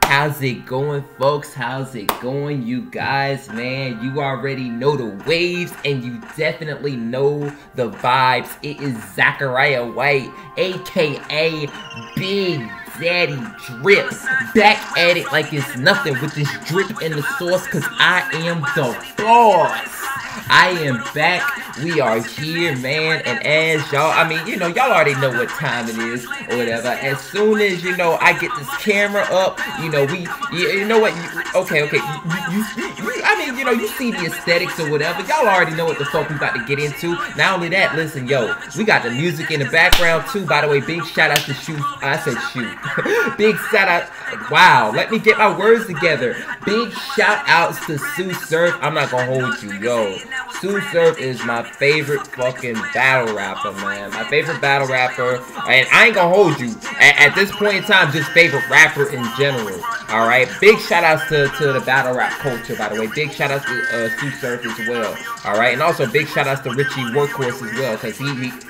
How's it going, folks? How's it going, you guys? Man, you already know the waves and you definitely know the vibes. It is Zachariah White, a.k.a. Big Daddy Drip, back at it like it's nothing with this drip in the sauce, cause I am the boss. I am back. We are here, man. And as y'all, y'all already know what time it is or whatever. As soon as, I get this camera up, you know what? You see the aesthetics or whatever. Y'all already know what the fuck we about to get into. Not only that, listen, yo, we got the music in the background too. By the way, big shout out to Shoot. I said Shoot. Big shout out. Wow, let me get my words together. Big shout outs to Sue Surf. I'm not gonna hold you, yo. Sue Surf is my favorite fucking battle rapper, man. My favorite battle rapper. And I ain't gonna hold you. At this point in time, just favorite rapper in general. Alright? Big shout outs to the battle rap culture, by the way. Big shout outs to Sue Surf as well. Alright? And also big shout outs to Richie Workhorse as well. Cause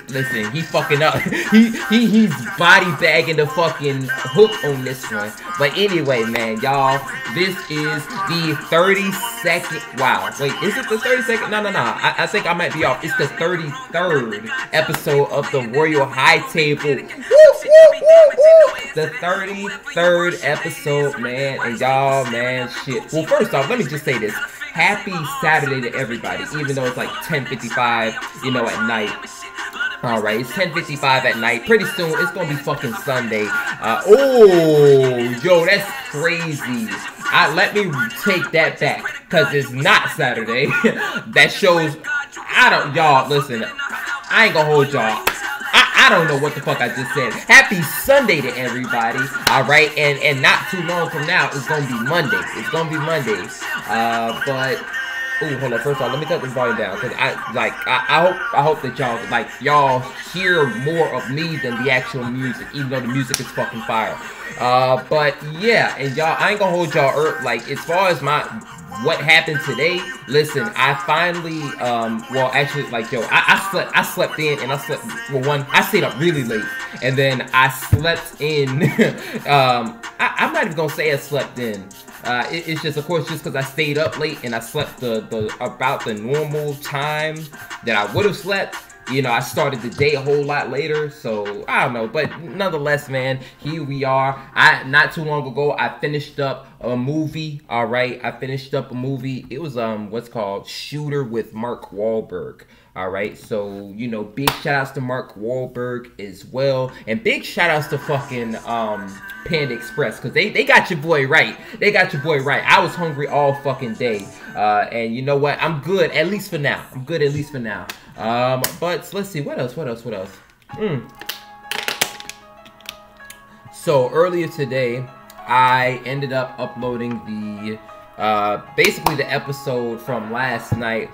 listen, he fucking up. he's body bagging the fucking hook on this one. But anyway, man, y'all, this is the 32nd. Wow, wait, is it the 32nd? No. I think I might be off. It's the 33rd episode of the Royal High Table. Woo, woo, woo, woo. The 33rd episode, man. And y'all, man, shit. Well, first off, let me just say this. Happy Saturday to everybody, even though it's like 10:55, at night. Alright, it's 10:55 at night. Pretty soon, it's gonna be fucking Sunday. Yo, that's crazy. Let me take that back, because it's not Saturday. That shows, y'all, listen, I ain't gonna hold y'all. I don't know what the fuck I just said. Happy Sunday to everybody. Alright, and not too long from now, it's gonna be Monday. It's gonna be Monday. But... Ooh, hold on. First of all, let me cut this volume down, because I hope that y'all hear more of me than the actual music, even though the music is fucking fire. But yeah, and y'all, I ain't gonna hold y'all as far as what happened today. Listen, I finally well, actually, I slept in, and I slept, well, I stayed up really late, and then I slept in. I'm not even gonna say I slept in. It's just, of course, just because I stayed up late and I slept about the normal time that I would have slept. I started the day a whole lot later, so I don't know. But nonetheless, man, here we are. Not too long ago, I finished up a movie. All right, I finished up a movie. It was what's called Shooter with Mark Wahlberg. All right, so big shout outs to Mark Wahlberg as well, and big shout outs to fucking Panda Express, because they got your boy right. They got your boy right. I was hungry all fucking day, and you know what? I'm good, at least for now. I'm good, at least for now. But let's see, what else? So earlier today, I ended up uploading the basically the episode from last night.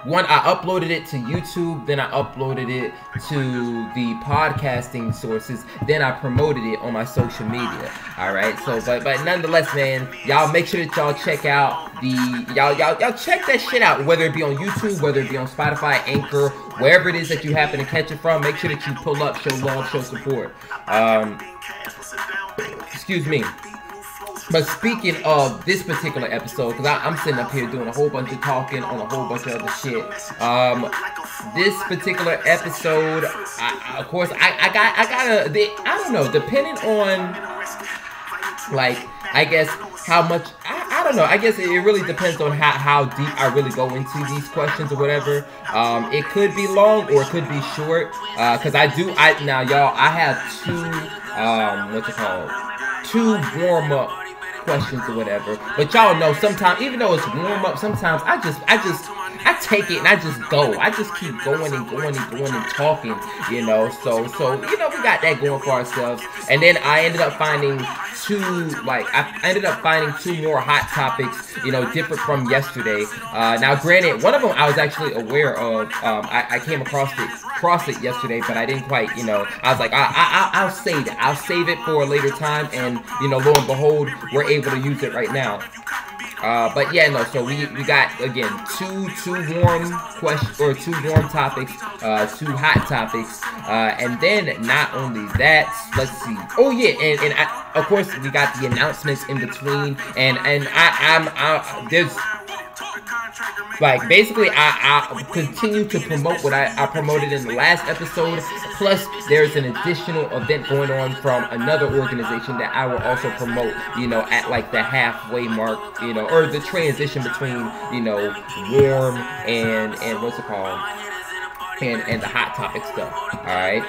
I uploaded it to YouTube, then I uploaded it to the podcasting sources, then I promoted it on my social media. Alright, so but nonetheless, man, y'all make sure that y'all check out y'all check that shit out, whether it be on YouTube, whether it be on Spotify, Anchor, wherever it is that you happen to catch it from. Make sure that you pull up, show love, show support. Excuse me. But speaking of this particular episode, because I'm sitting up here doing a whole bunch of talking on a whole bunch of other shit. This particular episode, of course, I don't know, depending on, I guess, how much, I don't know, I guess it really depends on how deep I really go into these questions or whatever. It could be long or it could be short, because now, y'all, I have two warm-up questions or whatever, but y'all know sometimes, even though it's warm up, sometimes I take it and I just go. I just keep going and talking, so we got that going for ourselves. And then I ended up finding two more hot topics, different from yesterday. Now granted, one of them I was actually aware of. I came across it yesterday, but I didn't quite, I was like, I'll save it. I'll save it for a later time, and lo and behold, we're able to use it right now. But yeah, no. So we got again two warm questions or two warm topics, two hot topics, and then not only that, let's see. Oh yeah, and of course we got the announcements in between, and there's. Like, basically, I continue to promote what I promoted in the last episode. Plus, there's an additional event going on from another organization that I will also promote, you know, at like the halfway mark, you know, or the transition between, you know, warm and what's it called? And the hot topic stuff. Alright?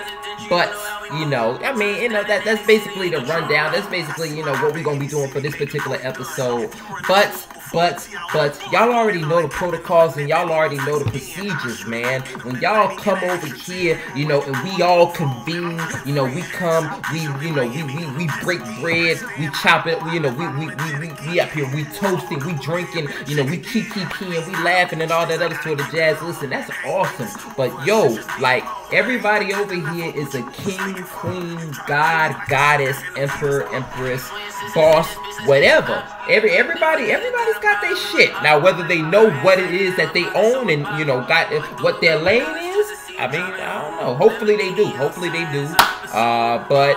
But, you know, I mean, you know, that's basically the rundown. That's basically, you know, what we're gonna be doing for this particular episode. But y'all already know the protocols and y'all already know the procedures, man. When y'all come over here, you know, and we all convene, you know, we come, we break bread, we chop it, you know, we up here, we toasting, we drinking, you know, we kiki-keying, we laughing and all that other sort of jazz. Listen, that's awesome. But yo, like, everybody over here is a king, queen, god, goddess, emperor, empress, boss, whatever. Everybody's got their shit. Now, whether they know what it is that they own and, you know, got what their lane is, I mean, I don't know. Hopefully they do. Hopefully they do. But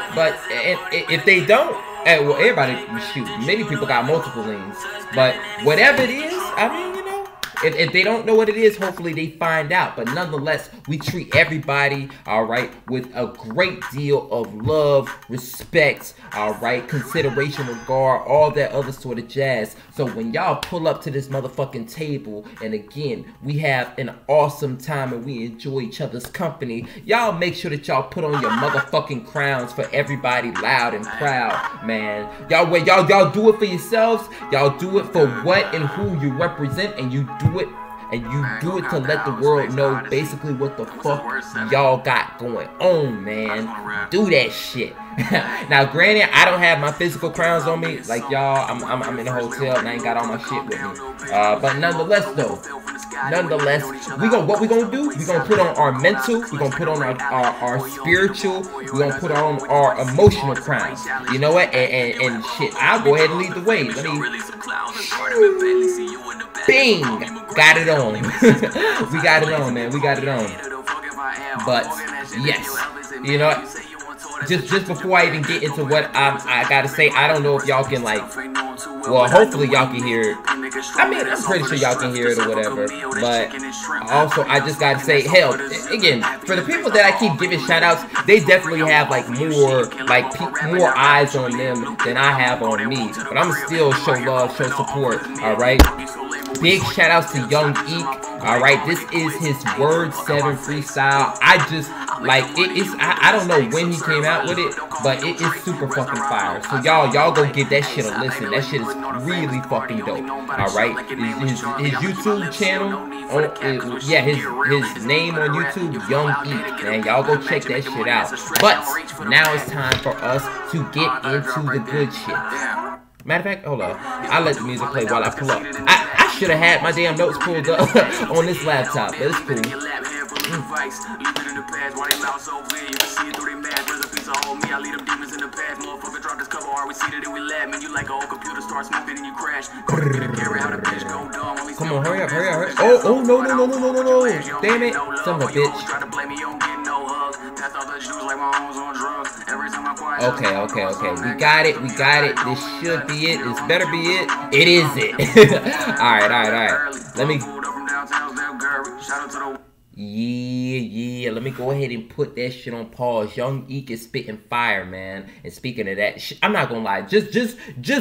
if they don't, well, everybody, shoot, many people got multiple lanes. But whatever it is, I mean, you know, if they don't know what it is, hopefully they find out. But nonetheless, we treat everybody, all right, with a great deal of love, respect, all right, consideration, regard, all that other sort of jazz. So when y'all pull up to this motherfucking table, and again, we have an awesome time and we enjoy each other's company, y'all make sure that y'all put on your motherfucking crowns for everybody loud and proud, man. Y'all do it for yourselves. Y'all do it for what and who you represent, and you do it. And you do it to let the world know basically what the fuck y'all got going on, man. Do that shit. Now, granted, I don't have my physical crowns on me. Like, y'all, I'm in a hotel and I ain't got all my shit with me. But nonetheless, though, what we gonna do? We gonna put on our mental, we gonna put on our spiritual, we gonna put on our emotional crowns. You know what? And shit, I'll go ahead and lead the way. Let me. Bing! Got it on. We got it on, man. We got it on. But yes, you know, just before I even get into what I gotta say, I don't know if y'all can, like, well, hopefully y'all can hear it. I mean, I'm pretty sure y'all can hear it or whatever. But also, I just gotta say, hell, again, for the people that I keep giving shout outs, they definitely have like more eyes on them than I have on me. But I'm still show love, show support. All right. Big shout outs to Young Eek. Alright, this is his Word 7 freestyle. I just, like, I don't know when he came out with it, but it is super fucking fire. So y'all go give that shit a listen. That shit is really fucking dope. Alright, his YouTube channel, yeah, his name on YouTube, Young Eek. Man, y'all go check that shit out. But now it's time for us to get into the good shit. Matter of fact, hold on. I'll let the music play while I pull up. I should have had my damn notes pulled up on this laptop, but it's cool. Come on, hurry up. Oh, no. Damn it. Son of a bitch. Okay. We got it. This should be it. This better be it. It is it. Alright. Let me... Yeah. Let me go ahead and put that shit on pause. Young Eek is spitting fire, man. And speaking of that, I'm not gonna lie. Just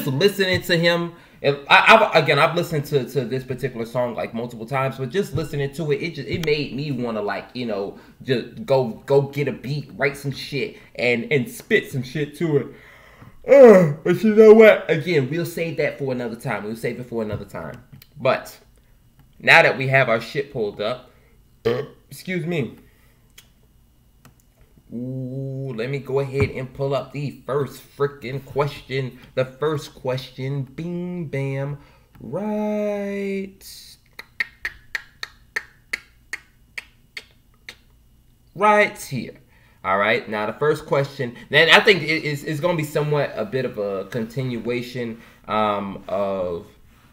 listening to him. I've listened to this particular song like multiple times, but just listening to it, it made me want to, like, you know, just go get a beat, write some shit, and spit some shit to it. But you know what? Again, we'll save that for another time. We'll save it for another time. But now that we have our shit pulled up, excuse me. Ooh, let me go ahead and pull up the first freaking question. The first question, bing, bam, right here. All right, now the first question, then I think it's going to be somewhat a bit of a continuation of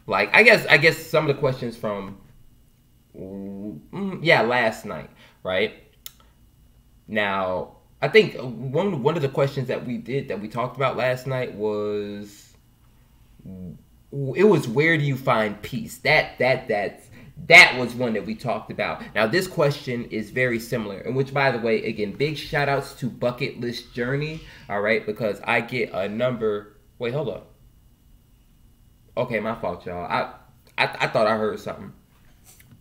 like I guess some of the questions from last night, right? Now, I think one of the questions that we talked about last night was where do you find peace? That was one that we talked about. Now, this question is very similar, in which, by the way, again, big shout outs to Bucket List Journey, all right, because I get a number. Wait, hold up. Okay, my fault, y'all. I thought I heard something,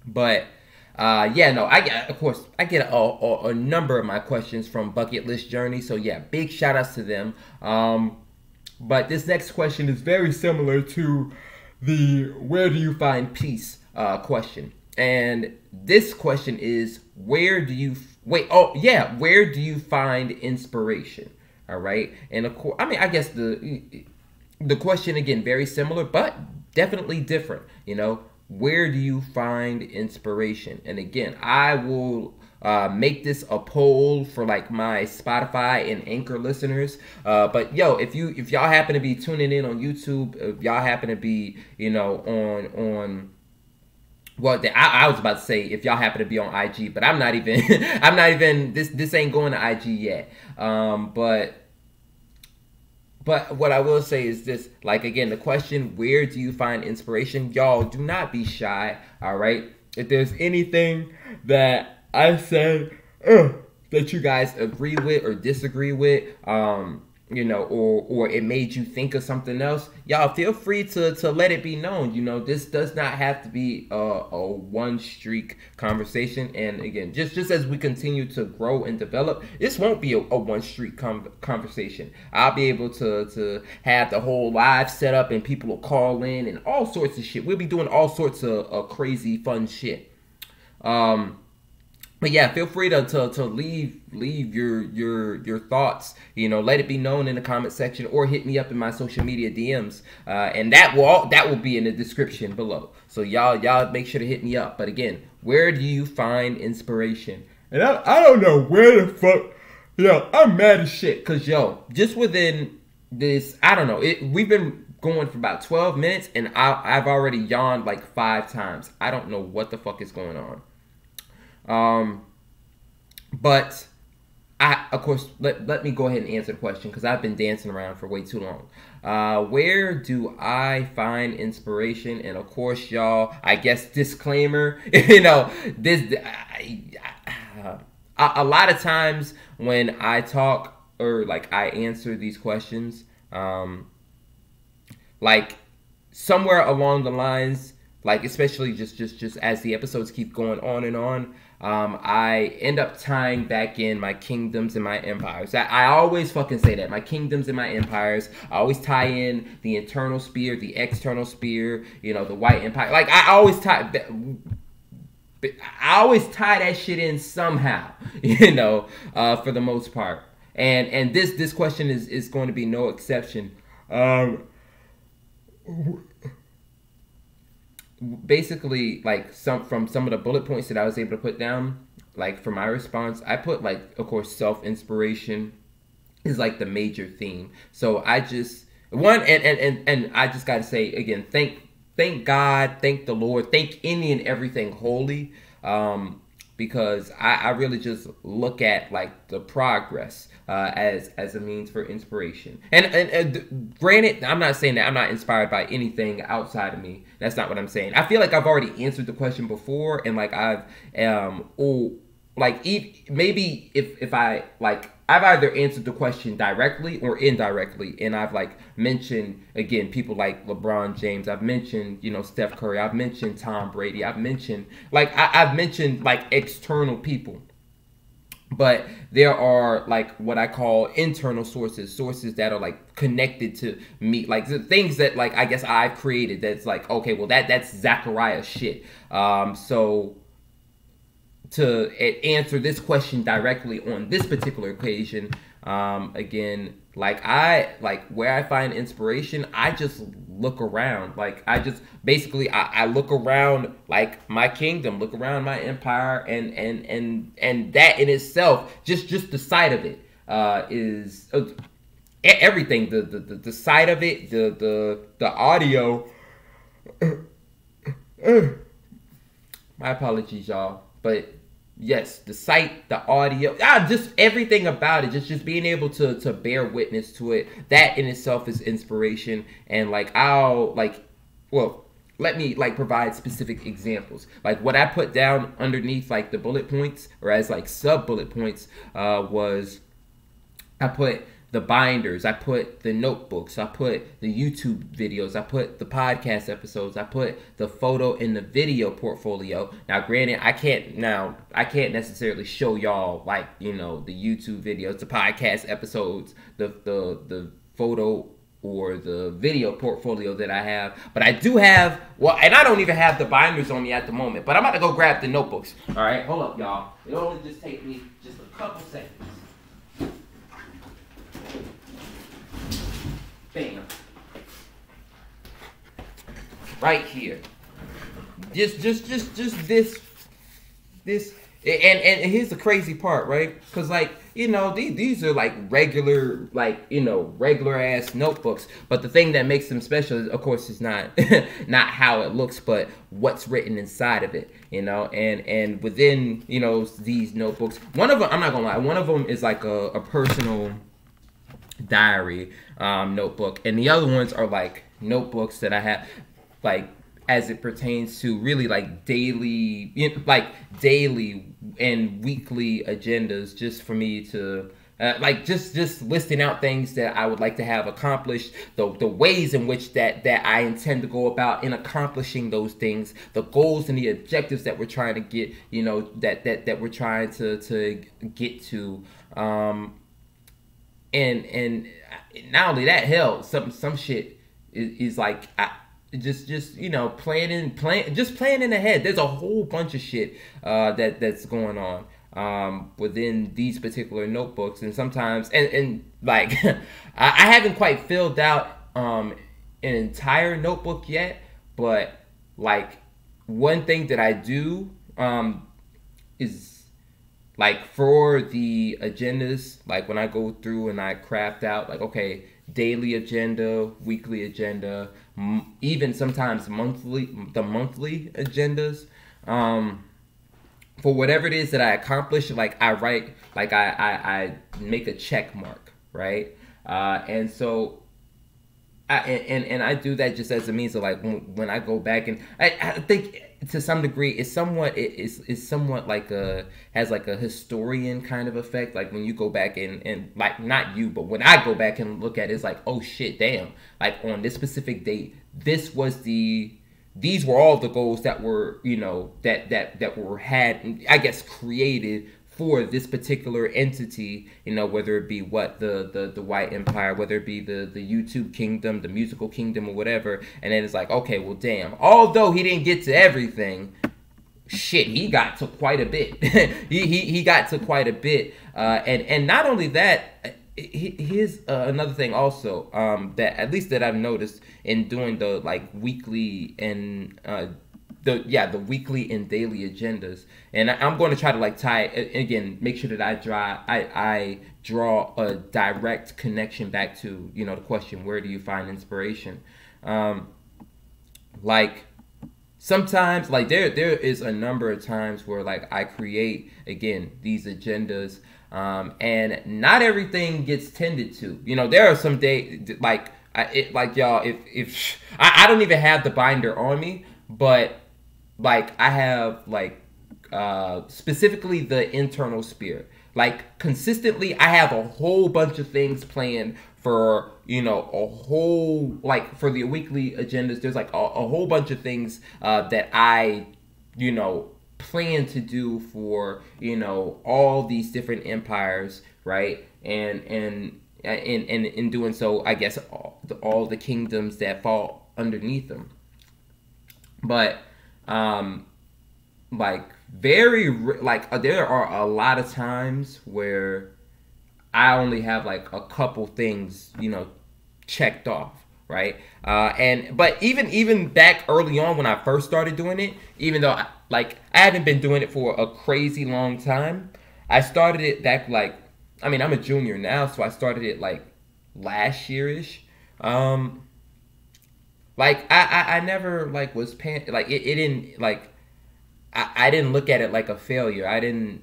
but I get a number of my questions from Bucket List Journey. So yeah, big shout outs to them. But this next question is very similar to the where do you find peace question. And this question is where do you find inspiration? All right. And of course, I guess the question again very similar, but definitely different, where do you find inspiration? And again, I will make this a poll for like my Spotify and Anchor listeners. But yo, if y'all happen to be tuning in on YouTube, if y'all happen to be, on well, I was about to say if y'all happen to be on IG, but I'm not even this ain't going to IG yet. But what I will say is this, like, again, the question, where do you find inspiration? Y'all, do not be shy, all right? If there's anything that I said that you guys agree with or disagree with, or it made you think of something else, y'all feel free to let it be known. This does not have to be a one streak conversation. And again, just as we continue to grow and develop, this won't be a one streak conversation. I'll be able to have the whole live set up and people will call in and all sorts of shit. We'll be doing all sorts of crazy fun shit. But yeah, feel free to leave your thoughts. Let it be known in the comment section or hit me up in my social media DMs. And that will be in the description below. So y'all make sure to hit me up. But again, where do you find inspiration? And I don't know where the fuck. I'm mad as shit because just within this, I don't know. We've been going for about 12 minutes and I've already yawned like 5 times. I don't know what the fuck is going on. But of course, let me go ahead and answer the question because I've been dancing around for way too long. Where do I find inspiration? And of course, y'all, I guess disclaimer, a lot of times when I talk or like I answer these questions, like somewhere along the lines, like especially just as the episodes keep going on and on, I end up tying back in my kingdoms and my empires. I always fucking say that. My kingdoms and my empires. I always tie in the internal spear, the external spear, the white empire. Like I always tie that shit in somehow, for the most part. And this question is going to be no exception. Basically, like some of the bullet points that I was able to put down, like for my response, I put like, of course, self-inspiration is like the major theme. So I just and I just gotta say again, thank God, thank the Lord, thank any and everything holy, because I really just look at like the progress as a means for inspiration. And granted, I'm not saying that I'm not inspired by anything outside of me. That's not what I'm saying. I feel like I've already answered the question before, and like maybe if I like I've either answered the question directly or indirectly, and I've like mentioned again people like LeBron James. I've mentioned Steph Curry. I've mentioned Tom Brady. I've mentioned I've mentioned like external people. But there are like what I call internal sources that are like connected to me, like the things that like I guess I've created. That's like, okay, well that's Zachariah shit. So to answer this question directly on this particular occasion, again, where I find inspiration, I just look around. Like I just basically I look around like my kingdom, look around my empire, and that in itself, just the sight of it is everything. The sight of it, the audio, My apologies, y'all. But yes, the site, the audio, just everything about it, just being able to bear witness to it, that in itself is inspiration. And like well, let me like provide specific examples. Like what I put down underneath like the bullet points or as like sub bullet points was I put the binders, I put the notebooks, I put the YouTube videos, I put the podcast episodes, I put the photo and the video portfolio. Now, granted, I can't necessarily show y'all like, you know, the YouTube videos, the podcast episodes, the photo or the video portfolio that I have, but I do have, well, and I don't even have the binders on me at the moment, but I'm about to go grab the notebooks. All right, hold up, y'all. It'll only just take me just a couple seconds. Bam. Right here. Just this, and here's the crazy part, right? Because like, you know, these are like regular, like, you know, regular ass notebooks. But the thing that makes them special, of course, is not not how it looks, but what's written inside of it, you know. And within, you know, these notebooks, one of them, I'm not gonna lie, one of them is like a personal diary notebook, and the other ones are like notebooks that I have like as it pertains to really like daily, you know, like daily and weekly agendas, just for me to like just listing out things that I would like to have accomplished, the ways in which that I intend to go about in accomplishing those things, the goals and the objectives that we're trying to get, you know, that we're trying to get to. And not only that, hell, some shit is like just you know, planning ahead. There's a whole bunch of shit that's going on within these particular notebooks, and sometimes and like I haven't quite filled out an entire notebook yet, but like one thing that I do is like for the agendas, like when I go through and I craft out like, okay, daily agenda, weekly agenda, even sometimes the monthly agendas, for whatever it is that I accomplish, like I write, like I make a check mark, right? And so I do that just as a means of like when I go back, and I think to some degree it's somewhat like has like a historian kind of effect. Like when you go back and like, not you, but when I go back and look at it, it's like, oh shit, damn, like on this specific date, these were all the goals that were, you know, that were I guess created for this particular entity, you know, whether it be the White Empire, whether it be the YouTube kingdom, the musical kingdom, or whatever. And then it's like, okay, well, damn, although he didn't get to everything, shit, he got to quite a bit. he got to quite a bit. And not only that, here's another thing also, that at least that I've noticed in doing the like weekly and the weekly and daily agendas, and I'm going to try to like tie again, make sure that I draw a direct connection back to, you know, the question, where do you find inspiration? Like sometimes, like there is a number of times where like I create again these agendas, and not everything gets tended to. You know, there are some days like y'all, if I don't even have the binder on me, but like I have like specifically the internal spirit. Like consistently, I have a whole bunch of things planned for, you know, a whole, like for the weekly agendas. There's like a whole bunch of things that I, you know, plan to do for, you know, all these different empires, right? And in doing so, I guess all the kingdoms that fall underneath them. But like there are a lot of times where I only have like a couple things, you know, checked off, right? But even back early on when I first started doing it, even though I haven't been doing it for a crazy long time, I started it back like, I mean, I'm a junior now, so I started it like last year-ish. like I never like was like it didn't like I didn't look at it like a failure. I didn't,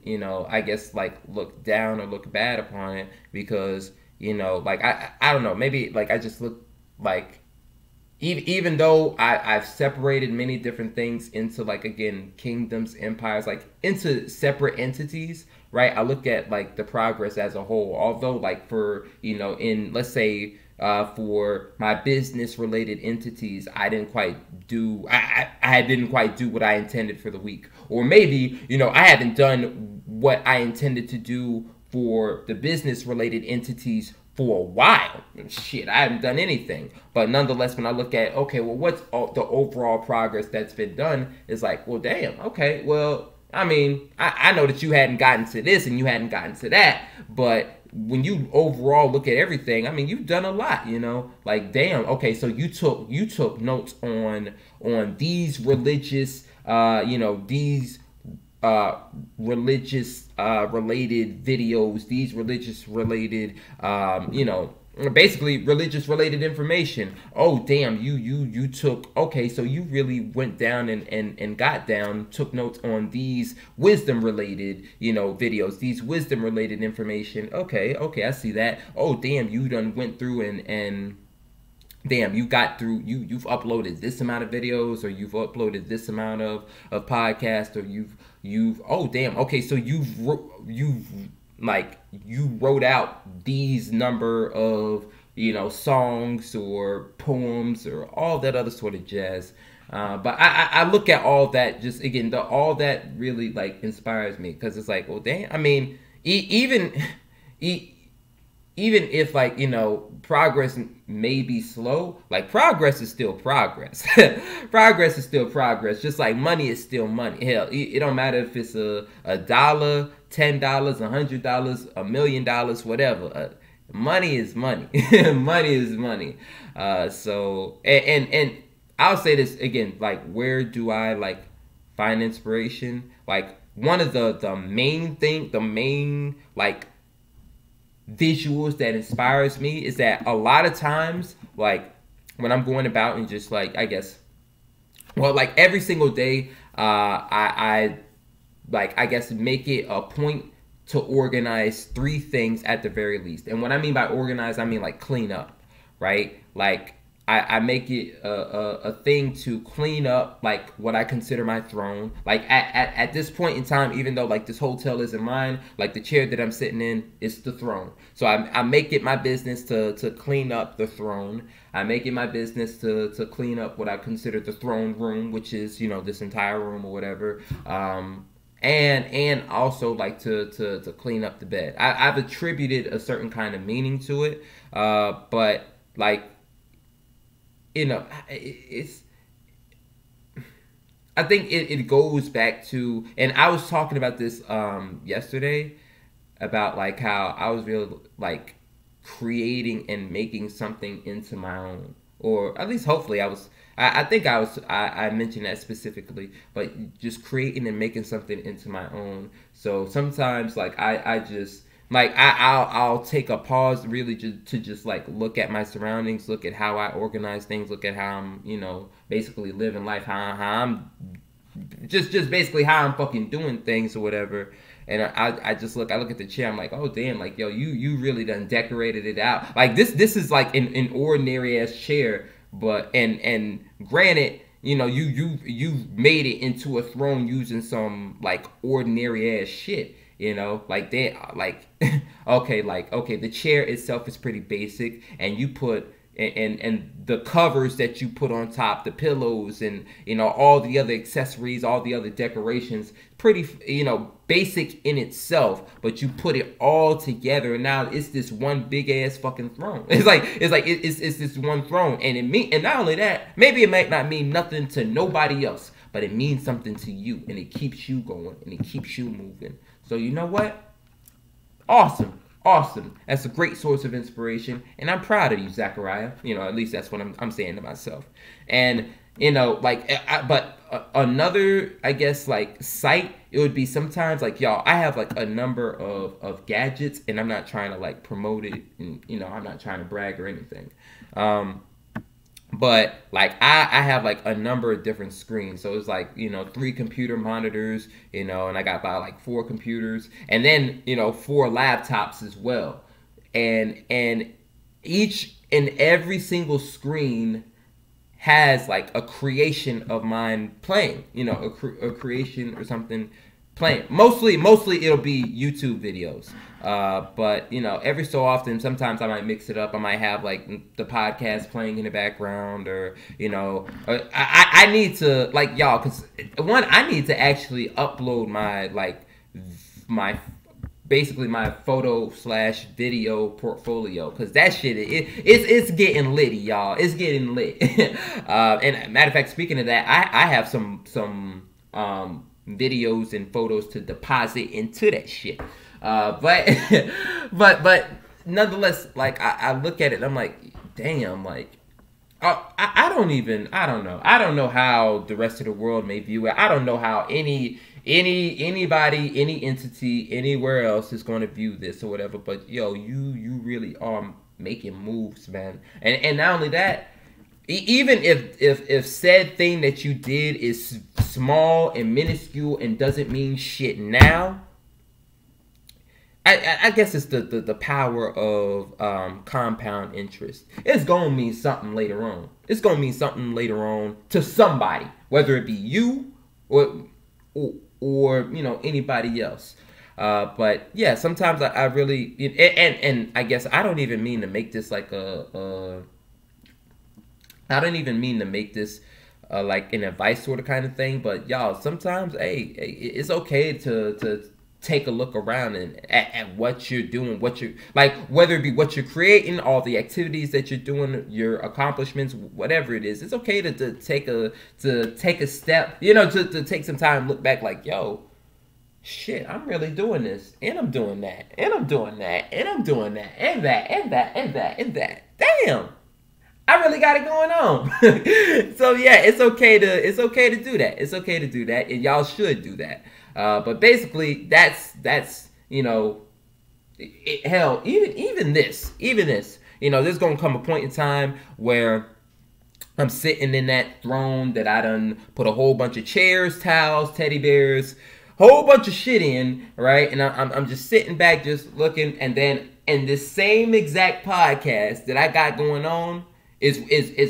I guess like look down or look bad upon it because, like I don't know, maybe like I just look like even though I've separated many different things into like again kingdoms, empires, like into separate entities, right? I look at like the progress as a whole. Although like for in let's say for my business related entities, I didn't quite do I didn't quite do what I intended for the week, or maybe I haven't done what I intended to do for the business related entities for a while. Shit, I haven't done anything. But nonetheless, when I look at, okay, well, what's the overall progress that's been done, is like, well, damn, okay, well, I mean, I know that you hadn't gotten to this and you hadn't gotten to that, but when you overall look at everything, I mean, you've done a lot, like, damn, okay, so you took notes on these religious, these religious related videos, these religious related, basically religious related information. Oh damn, you took, okay, so you really went down and got down, took notes on these wisdom related, videos, these wisdom related information. Okay, I see that. Oh damn, you done went through and damn, you got through, you've uploaded this amount of videos, or you've uploaded this amount of podcasts, or you've oh damn, okay, so you wrote out these number of songs or poems or all that other sort of jazz. But I look at all that, just again, all that really like inspires me, because it's like, well damn, I mean, even if like progress may be slow, like progress is still progress. Progress is still progress, just like money is still money. Hell, it don't matter if it's a $1, $10, $100, $1 million, whatever. Money is money. Money is money. So and I'll say this again, like, where do I like find inspiration? Like, one of the main like visuals that inspires me is that a lot of times, like when I'm going about and just like, I guess, well, like every single day, I guess make it a point to organize 3 things at the very least. And what I mean by organize, I mean like clean up, right? Like I make it a thing to clean up like what I consider my throne. Like at this point in time, even though like this hotel isn't mine, like the chair that I'm sitting in is the throne. So I make it my business to clean up the throne. I make it my business to clean up what I consider the throne room, which is this entire room or whatever. And also like to clean up the bed. I've attributed a certain kind of meaning to it, but like, it's, I think it goes back to, and I was talking about this yesterday, about like how I was really like creating and making something into my own, or at least hopefully I think I mentioned that specifically, but just creating and making something into my own. So sometimes like I just like I'll take a pause really to just like look at my surroundings, look at how I organize things, look at how I'm basically living life, how I'm just basically how I'm fucking doing things or whatever. And I look at the chair, I'm like, oh damn, like yo, you really done decorated it out. Like this is like an ordinary ass chair, but and granted, you made it into a throne using some like ordinary ass shit. Like they like okay, the chair itself is pretty basic, and you put and the covers that you put on top, the pillows, and all the other accessories, all the other decorations, pretty basic in itself, but you put it all together, and now it's this one big ass fucking throne. It's this one throne, and not only that, maybe it might not mean nothing to nobody else, but it means something to you, and it keeps you going, and it keeps you moving. So you know what? Awesome. That's a great source of inspiration, and I'm proud of you, Zachariah. At least that's what I'm saying to myself. And another, I guess, like site, it would be sometimes like, y'all, I have like a number of gadgets, and I'm not trying to like promote it, and I'm not trying to brag or anything. But like I have like a number of different screens, so it's like 3 computer monitors, and I got about like 4 computers, and then 4 laptops as well, and each and every single screen has like a creation of mine playing, a creation or something playing. Mostly it'll be YouTube videos. But every so often, sometimes I might mix it up. I might have like the podcast playing in the background, or I need to, like, y'all, because one, I need to actually upload my basically my photo/video portfolio, because that shit it's getting litty, y'all. It's getting lit. And matter of fact, speaking of that, I have some videos and photos to deposit into that shit. But but nonetheless, like I look at it and I'm like, damn, like I don't know how the rest of the world may view it. I don't know how anybody, any entity anywhere else is going to view this or whatever. But yo, you really are making moves, man. And not only that, even if said thing that you did is small and minuscule and doesn't mean shit now, I guess it's the power of compound interest. It's gonna mean something later on. It's gonna mean something later on to somebody, whether it be you or anybody else. But yeah, sometimes I really, and I guess I don't even mean to make this like I don't even mean to make this like an advice sort of kind of thing. But y'all, sometimes it's okay to take a look around and at what you're doing, what you're like, whether it be what you're creating, all the activities that you're doing, your accomplishments, whatever it is. It's okay to take a step, to take some time and look back, like, yo, shit, I'm really doing this, and I'm doing that, and I'm doing that, and I'm doing that, and that, and that, and that, and that. Damn, I really got it going on. So yeah, it's okay to do that. It's okay to do that, and y'all should do that. But basically, that's hell, even this, there's gonna come a point in time where I'm sitting in that throne that I done put a whole bunch of chairs, towels, teddy bears, whole bunch of shit in, right? And I'm just sitting back, just looking, and then in this same exact podcast that I got going on is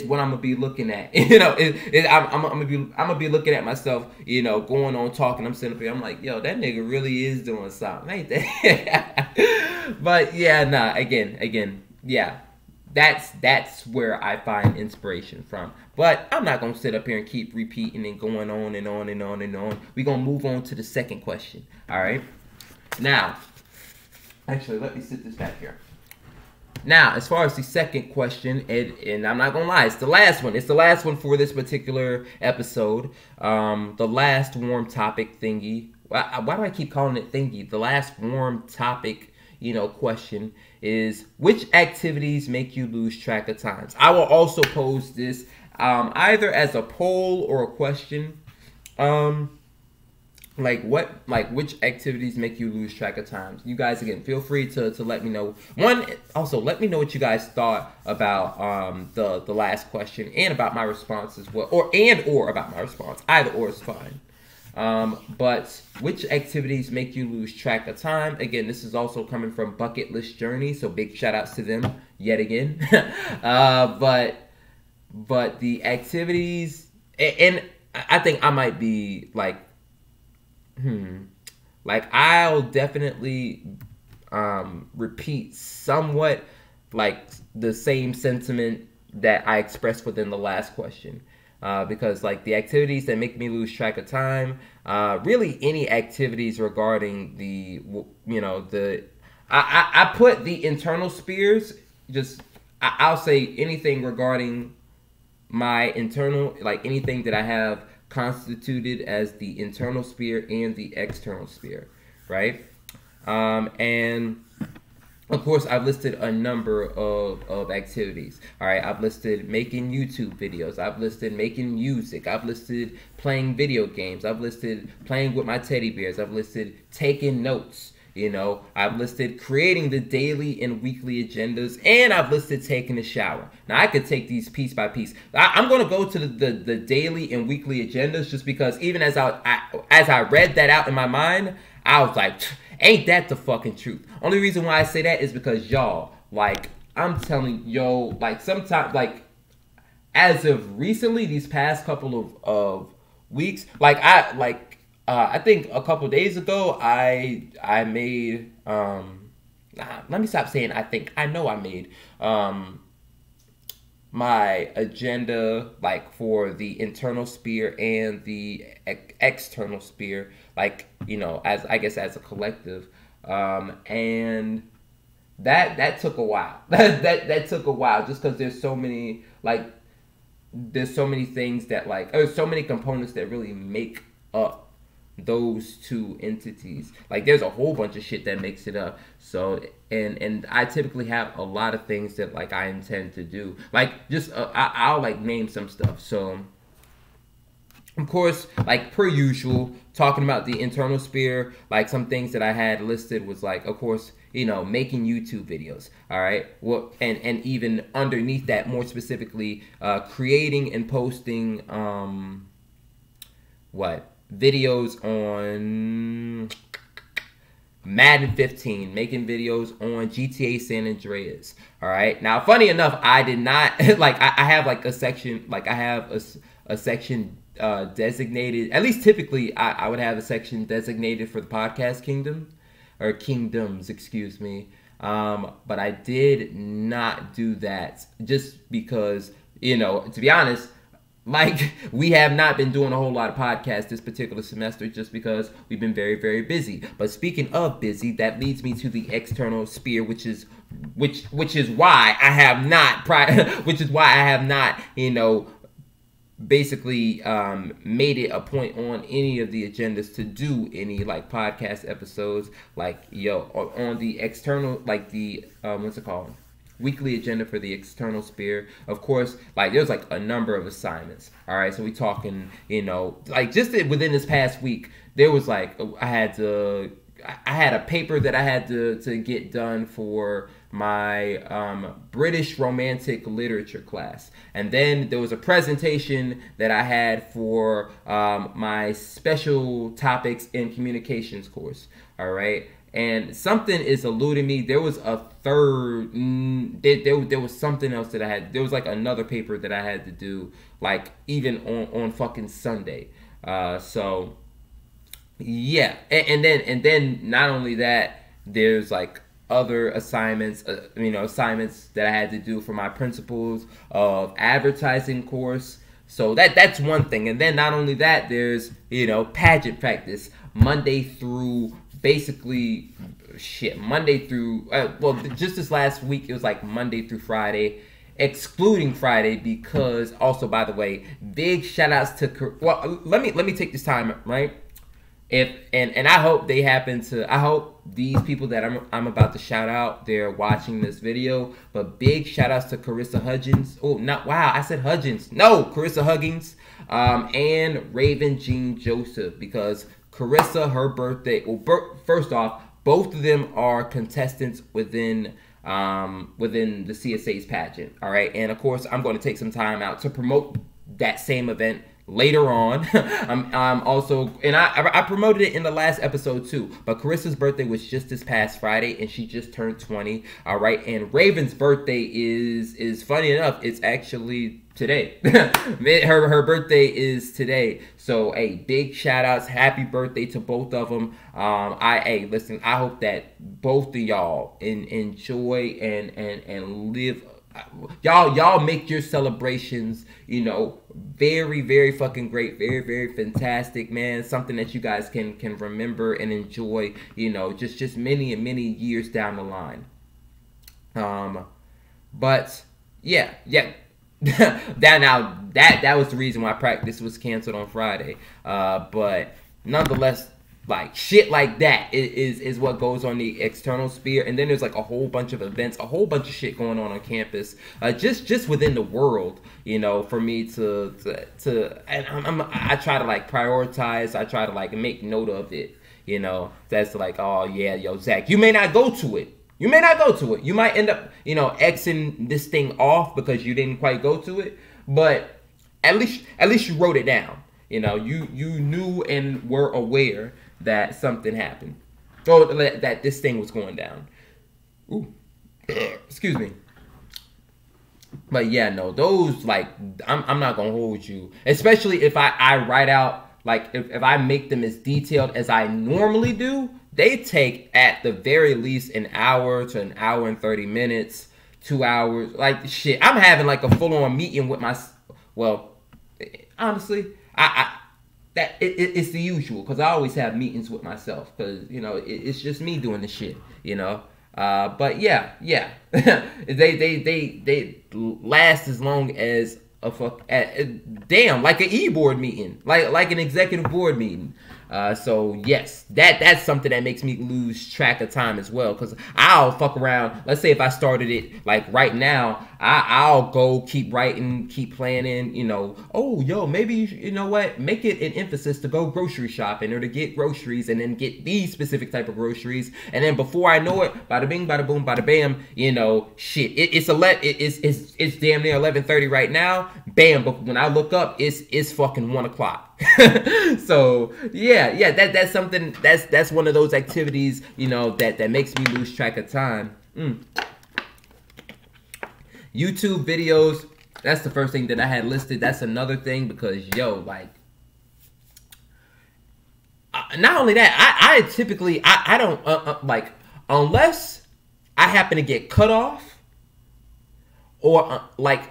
what I'm gonna be looking at. I'm gonna be looking at myself, going on talking. I'm sitting up here, I'm like, yo, that nigga really is doing something, ain't that? But yeah, nah. Again, yeah. That's where I find inspiration from. But I'm not gonna sit up here and keep repeating and going on and on and on and on. We're gonna move on to the second question. All right. Now, actually, let me sit this back here. Now, as far as the second question, and I'm not gonna lie, it's the last one. It's the last one for this particular episode. The last warm topic thingy. Why do I keep calling it thingy? The last warm topic, question is, which activities make you lose track of times? I will also pose this either as a poll or a question. Which activities make you lose track of times? You guys, again, feel free to let me know. Also, let me know what you guys thought about the last question and about my response as well, or about my response. Either or is fine. But which activities make you lose track of time? Again, this is also coming from Bucket List Journey, so big shout outs to them yet again. But the activities, and I think I might be like I'll definitely repeat somewhat like the same sentiment that I expressed within the last question. Because like the activities that make me lose track of time, really any activities regarding I put the internal spheres, I'll say anything regarding my internal, like anything that I have constituted as the internal sphere and the external sphere, right? And of course, I've listed a number of activities. All right, I've listed making YouTube videos. I've listed making music. I've listed playing video games. I've listed playing with my teddy bears. I've listed taking notes. You know, I've listed creating the daily and weekly agendas, and I've listed taking a shower. Now, I could take these piece by piece. I'm going to go to the daily and weekly agendas just because even as I read that out in my mind, I was like, ain't that the fucking truth? Only reason why I say that is because y'all, like, I'm telling yo, like, sometimes, like, as of recently, these past couple of weeks, I think a couple days ago, I made, let me stop saying I think. I know I made, my agenda, like, for the internal sphere and the external sphere, like, you know, as, I guess, as a collective. And that took a while. that took a while just because there's so many, like, there's so many things that, like, there's so many components that really make up those two entities. Like, there's a whole bunch of shit that makes it up. So, and I typically have a lot of things that, like, I intend to do. Like, just, I'll, like, name some stuff. So, of course, like, per usual, talking about the internal sphere, like, some things that I had listed was, like, of course, you know, making YouTube videos, all right? Well, and even underneath that, more specifically, creating and posting, videos on Madden 15, making videos on GTA San Andreas, all right? Now, funny enough, I did not, like, I have, like, a section, like, I have a section designated, at least typically, I would have a section designated for the podcast kingdom, or kingdoms, excuse me. But I did not do that just because, you know, to be honest, like, we have not been doing a whole lot of podcasts this particular semester just because we've been very, very busy. But speaking of busy, that leads me to the external sphere, which is why I have not, you know, basically made it a point on any of the agendas to do any, like, podcast episodes, like, on the external, like, the what's it called, weekly agenda for the external sphere. Of course, like, there's, like, a number of assignments, all right? So we talking, you know, like, just within this past week, there was, like, I had a paper that I had to get done for my British Romantic Literature class. And then there was a presentation that I had for my Special Topics in Communications course, all right? And something is eluding me. There was a third, there was something else that I had. There was, like, another paper that I had to do, like, even on fucking Sunday. So, yeah. And then not only that, there's, like, other assignments, assignments that I had to do for my Principles of Advertising course. So that's one thing. And then not only that, there's, you know, pageant practice Monday through basically Monday through just this last week it was like Monday through Friday, excluding Friday, because also, by the way, big shout outs to, well, let me take this time, right? And I hope I hope these people that I'm about to shout out, they're watching this video. But big shout outs to Carissa Hudgens. Oh, not, wow, I said Hudgens. No, Carissa Huggins, and Raven Jean Joseph, because Carissa, her birthday, well, first off, both of them are contestants within the CSA's pageant, all right? And of course, I'm going to take some time out to promote that same event later on. I'm also, and I promoted it in the last episode too, but Carissa's birthday was just this past Friday, and she just turned 20, all right? And Raven's birthday is funny enough, it's actually today. her birthday is today. So, hey, big shout outs, happy birthday to both of them. Listen, I hope that both of y'all enjoy and live. Y'all make your celebrations, you know, very, very fucking great, very, very fantastic, man. Something that you guys can remember and enjoy, you know, just many and many years down the line. But yeah. that was the reason why practice was canceled on Friday. But nonetheless, like, shit like that is what goes on the external sphere. And then there's, like, a whole bunch of events, a whole bunch of shit going on campus, just within the world, you know, for me to and I try to, like, prioritize, I try to, like, make note of it, you know, that's like, oh yeah, yo, Zach, you may not go to it. You may not go to it. You might end up, you know, Xing this thing off because you didn't quite go to it. But at least you wrote it down. You know, you knew and were aware that something happened. Or that this thing was going down. Ooh. Excuse me. But yeah, no, those, like, I'm not gonna hold you. Especially if I write out, like, if I make them as detailed as I normally do, they take at the very least an hour to an hour and 30 minutes, 2 hours. Like, shit, I'm having like a full-on meeting with my, well, honestly, it's the usual, because I always have meetings with myself, because, you know, it's just me doing the shit, you know. But yeah, they last as long as damn, like an e-board meeting, like an executive board meeting. So yes, that's something that makes me lose track of time as well, because I'll fuck around. Let's say if I started it like right now, I'll go keep writing, keep planning, you know, oh yo, maybe you know what, make it an emphasis to go grocery shopping or to get groceries and then get these specific type of groceries, and then before I know it, bada bing, bada boom, bada bam, you know, shit, it's damn near 11:30 right now, bam, but when I look up, it's fucking 1 o'clock. So yeah, that's something, that's one of those activities, you know, that makes me lose track of time. YouTube videos, that's the first thing that I had listed. That's another thing, because yo, like, not only that, I typically I don't like, unless I happen to get cut off, or like,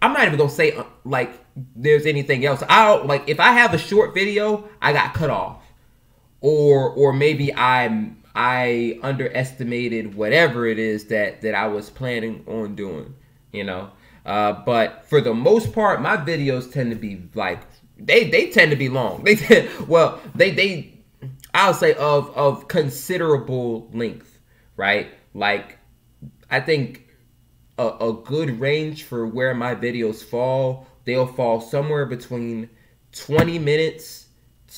I'm not even gonna say like there's anything else. I'll, like, if I have a short video, I got cut off, or maybe I underestimated whatever it is that I was planning on doing, you know. But for the most part, my videos tend to be like, they tend to be long. They I'll say of considerable length, right? Like, I think a good range for where my videos fall, they'll fall somewhere between 20 minutes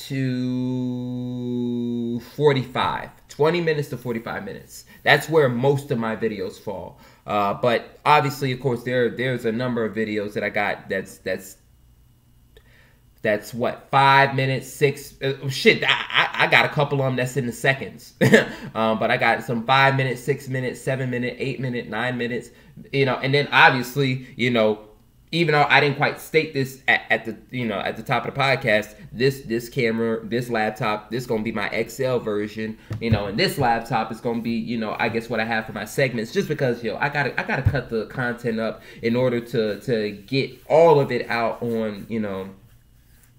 to 45. 20 minutes to 45 minutes. That's where most of my videos fall. But obviously, of course, there's a number of videos that I got that's what, 5 minutes, 6 shit. I got a couple of them that's in the seconds. But I got some 5 minutes, 6 minutes, 7 minutes, 8 minutes, 9 minutes, you know. And then obviously, you know, even though I didn't quite state this at the, you know, at the top of the podcast, this camera, this laptop, this gonna be my XL version, you know, and this laptop is gonna be, you know, I guess what I have for my segments, just because, yo, I gotta cut the content up in order to get all of it out on, you know,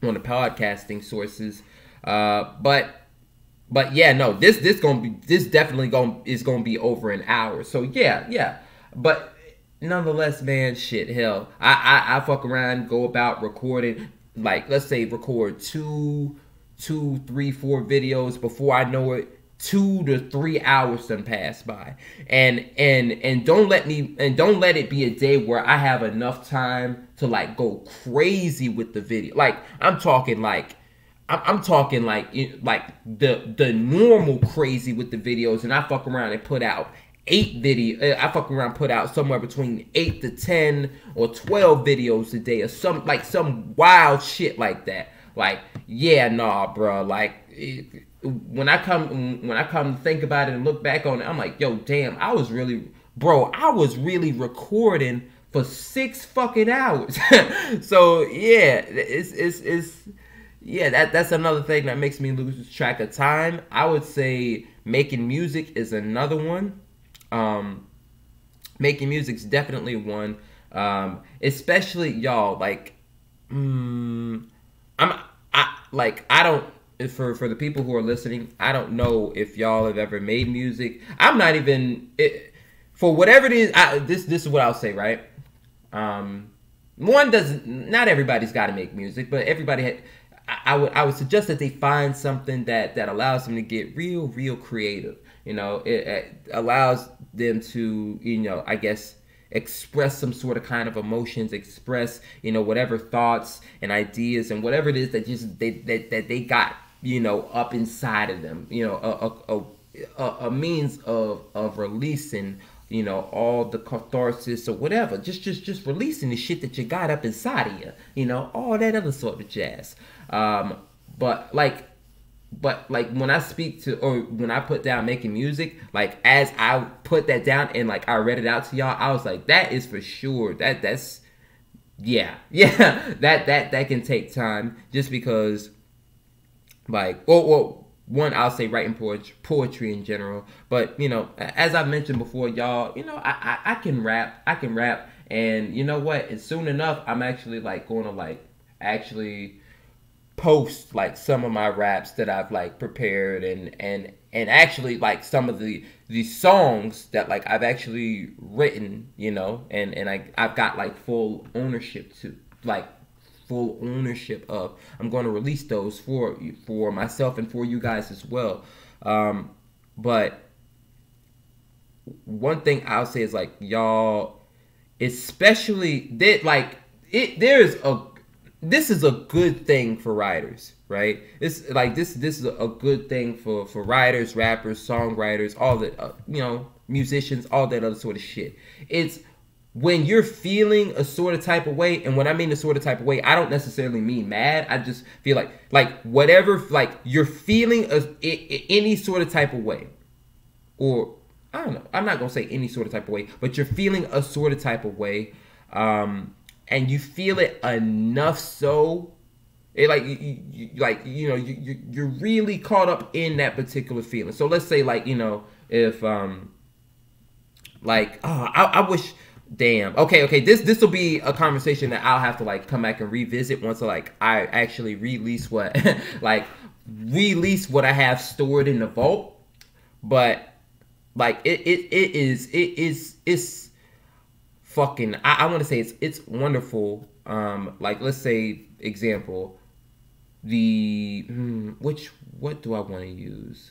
on the podcasting sources. But yeah, no, this definitely is gonna be over an hour. So yeah. But nonetheless, man, shit, hell, I fuck around, go about recording, like, let's say record 2, 3, 4 videos. Before I know it, 2 to 3 hours done pass by, and don't let it be a day where I have enough time to like go crazy with the video. Like, I'm talking like the normal crazy with the videos, and I fuck around and put out 8 video. I fuck around, put out somewhere between 8 to 10 or 12 videos a day, or some wild shit like that. Like, yeah, nah, bro. Like, when I come to think about it and look back on it, I'm like, yo, damn, I was really recording for 6 fucking hours. So yeah, that's another thing that makes me lose track of time. I would say making music is another one. Making music's definitely one. Especially, y'all, like, I don't, for the people who are listening, I don't know if y'all have ever made music. I'm not even, for whatever it is, this is what I'll say, right? Not everybody's got to make music, but everybody I would suggest that they find something that allows them to get real creative. You know, it allows them to, you know, I guess, express some sort of kind of emotions, express, you know, whatever thoughts and ideas and whatever it is that they got you know, up inside of them, you know, a means of releasing, you know, all the catharsis or whatever, just releasing the shit that you got up inside of you, you know, all that other sort of jazz. But like when I speak to, or when I put down making music, like as I put that down and like I read it out to y'all, I was like, that is for sure. That's yeah that can take time, just because like well one, I'll say writing poetry in general, but you know, as I mentioned before, y'all, you know, I can rap, and you know what? And soon enough, I'm actually like going to like actually post like some of my raps that I've like prepared, and actually like some of the songs that like I've actually written, you know, and I've got like full ownership of. I'm going to release those for myself and for you guys as well. But one thing I'll say is like, y'all, especially that like this is a good thing for writers, right? It's like this is a good thing for writers, rappers, songwriters, all that, you know, musicians, all that other sort of shit. It's when you're feeling a sort of type of way, and when I mean a sort of type of way, I don't necessarily mean mad. I just feel like whatever, like you're feeling any sort of type of way, or I don't know. I'm not gonna say any sort of type of way, but you're feeling a sort of type of way, and you feel it enough so it like you know you're really caught up in that particular feeling. So let's say like, you know, if like, oh, I wish. Damn. Okay. This will be a conversation that I'll have to like come back and revisit once I actually release what what I have stored in the vault. But like it's fucking. I want to say it's wonderful. Like let's say example, what do I want to use?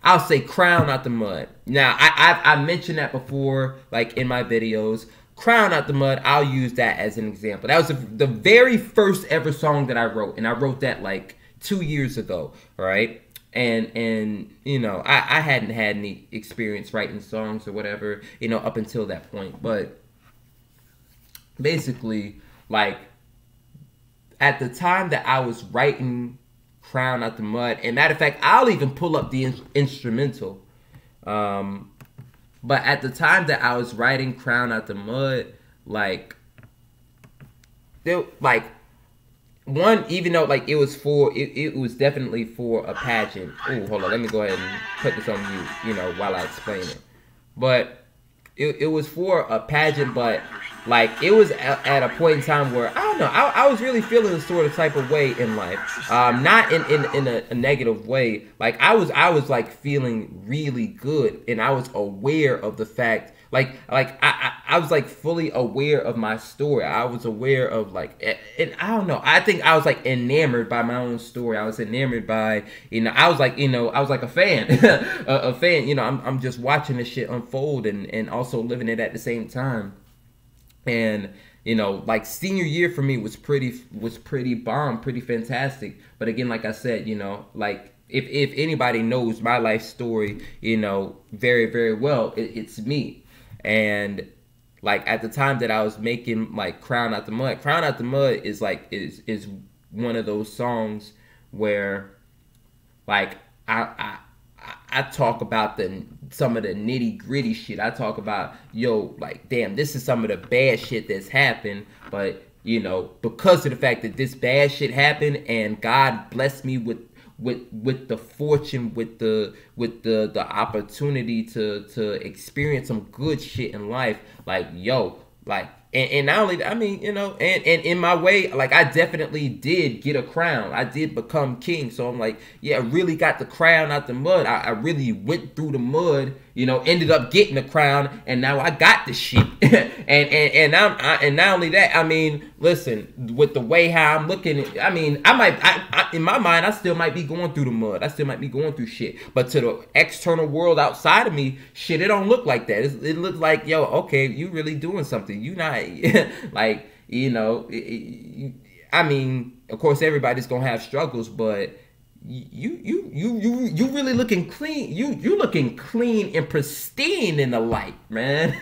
I'll say Crown Out the Mud. Now, I mentioned that before, like in my videos. Crown Out the Mud, I'll use that as an example. That was the very first ever song that I wrote, and I wrote that like 2 years ago, right? And you know, I hadn't had any experience writing songs or whatever, you know, up until that point. But basically, like at the time that I was writing Crown Out the Mud, and matter of fact, I'll even pull up the instrumental. But at the time that I was writing Crown Out the Mud, like there, like one, even though like it was definitely for a pageant. Oh, hold on, let me go ahead and put this on mute, you know, while I explain it. But it was for a pageant, but like it was at a point in time where I don't know, I was really feeling a sort of type of way in life, not in a negative way. Like I was like feeling really good, and I was aware of the fact, like I was like fully aware of my story. I was aware of like, and I don't know, I think I was like enamored by my own story. I was enamored by, you know, I was like a fan, a fan. You know, I'm just watching this shit unfold and also living it at the same time. And you know, like senior year for me was pretty bomb, pretty fantastic. But again, like I said, you know, like if anybody knows my life story, you know, very, very well, it's me. And like at the time that I was making like Crown Out the Mud is like is one of those songs where like I talk about some of the nitty gritty shit. I talk about, yo, like, damn, this is some of the bad shit that's happened. But, you know, because of the fact that this bad shit happened and God blessed me with the fortune, with the opportunity to experience some good shit in life, like, yo, like, and not only, I mean, you know, and in my way, like, I definitely did get a crown. I did become king. So I'm like, yeah, I really got the crown out the mud. I really went through the mud, you know, ended up getting the crown, and now I got the shit. and not only that, I mean, listen, with the way how I'm looking at, I mean, I in my mind, I still might be going through the mud. I still might be going through shit. But to the external world outside of me, shit, it don't look like that. It looks like, yo, okay, you really doing something. You not like, you know, I mean, of course, everybody's gonna have struggles, but you really looking clean. You looking clean and pristine in the light, man.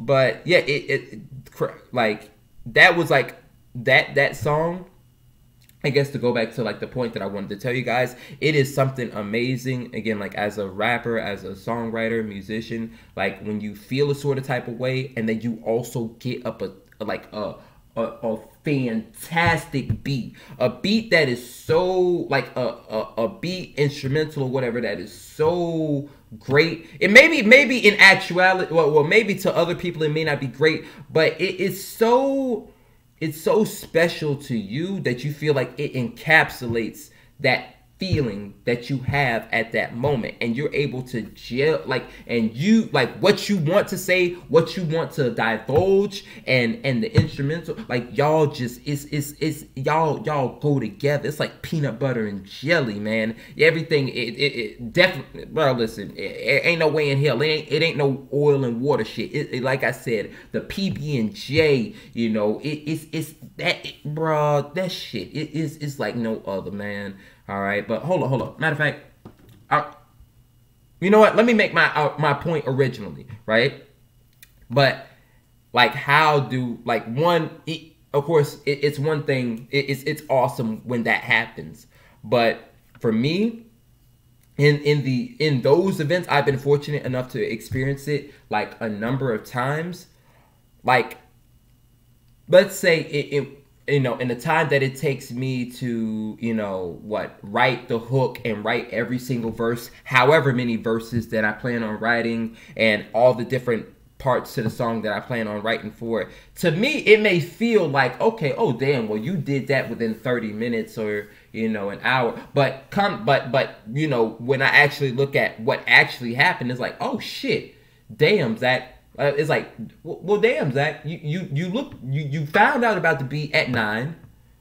But yeah, like that was like that song. I guess to go back to like the point that I wanted to tell you guys, it is something amazing. Again, like as a rapper, as a songwriter, musician, like when you feel a sort of type of way, and then you also get up a fantastic beat, a beat that is so like a beat instrumental or whatever that is so great. It maybe in actuality, well maybe to other people it may not be great, but it's so special to you that you feel like it encapsulates that feeling that you have at that moment, and you're able to gel like, and you like what you want to say, what you want to divulge, and the instrumental, like y'all just it's y'all go together. It's like peanut butter and jelly, man. Everything it definitely, bro. Listen, it ain't no way in hell. It ain't no oil and water shit. It like I said, the PB and J, you know, it's that, bro. That shit it's like no other, man. All right, but hold on. Matter of fact, you know what? Let me make my point originally, right? But like, how do like one? Of course, it's one thing. It's awesome when that happens, but for me, in those events, I've been fortunate enough to experience it like a number of times. Like, let's say it you know, in the time that it takes me to, you know, write the hook and write every single verse, however many verses that I plan on writing, and all the different parts to the song that I plan on writing for it. To me, it may feel like, okay, oh damn, well you did that within 30 minutes or, you know, an hour. But you know, when I actually look at what actually happened, it's like, oh shit, damn, Zach. It's like, well, damn, Zach, you found out about the beat at 9,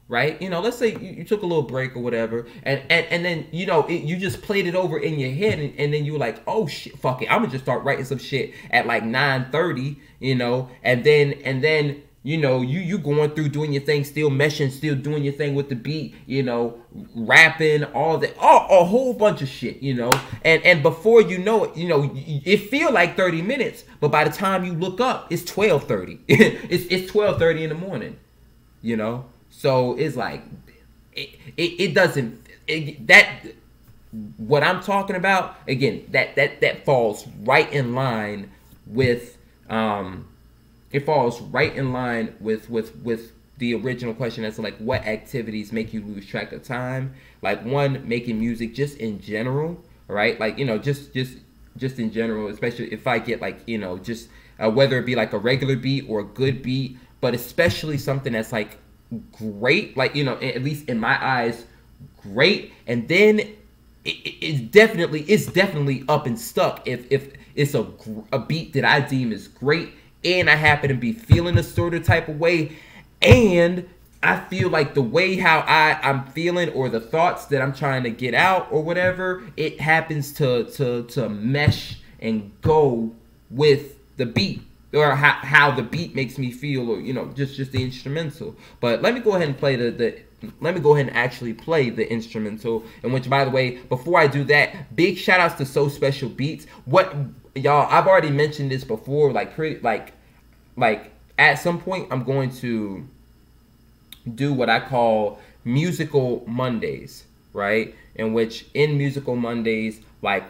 right? You know, let's say you took a little break or whatever, and then, you know, you just played it over in your head, and then you were like, oh shit, fuck it, I'm gonna just start writing some shit at like 9:30, you know, and then you know, you going through doing your thing, still meshing, still doing your thing with the beat, you know, rapping, all that, a whole bunch of shit, you know, and before you know it, you know, it feel like 30 minutes, but by the time you look up, it's 12:30. it's 12:30 in the morning, you know, so it's like, it doesn't, that, what I'm talking about, again, that falls right in line with, it falls right in line with the original question as to like what activities make you lose track of time. Like, one, making music just in general, right? Like, you know, just in general, especially if I get like, you know, just whether it be like a regular beat or a good beat, but especially something that's like great, like, you know, at least in my eyes, great, and then it's definitely up and stuck if it's a beat that I deem is great, and I happen to be feeling a sort of type of way, and I feel like the way how I'm feeling, or the thoughts that I'm trying to get out or whatever, it happens to mesh and go with the beat, or how the beat makes me feel, or, you know, just the instrumental. But let me go ahead and play let me go ahead and actually play the instrumental, in which, by the way, before I do that, big shout outs to So Special Beats. What, y'all, I've already mentioned this before, like at some point I'm going to do what I call Musical Mondays, right? In which, in Musical Mondays, like,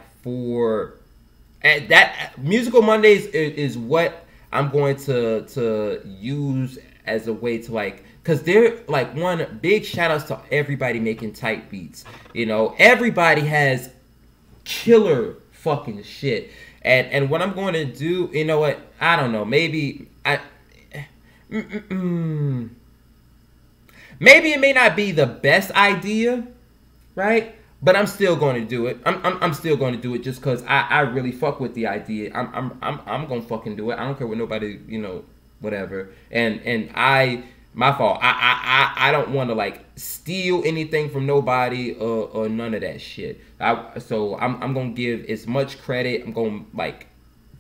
that Musical Mondays is what I'm going to use as a way to, like, because they're like, one, big shout outs to everybody making tight beats. You know, everybody has killer fucking shit. And what I'm going to do, you know what, I don't know, maybe maybe it may not be the best idea, right? But I'm still going to do it. I'm still going to do it just because I really fuck with the idea. I'm gonna fucking do it. I don't care what nobody, you know, whatever. And my fault. I don't want to like steal anything from nobody or none of that shit. So I'm gonna give as much credit. I'm gonna like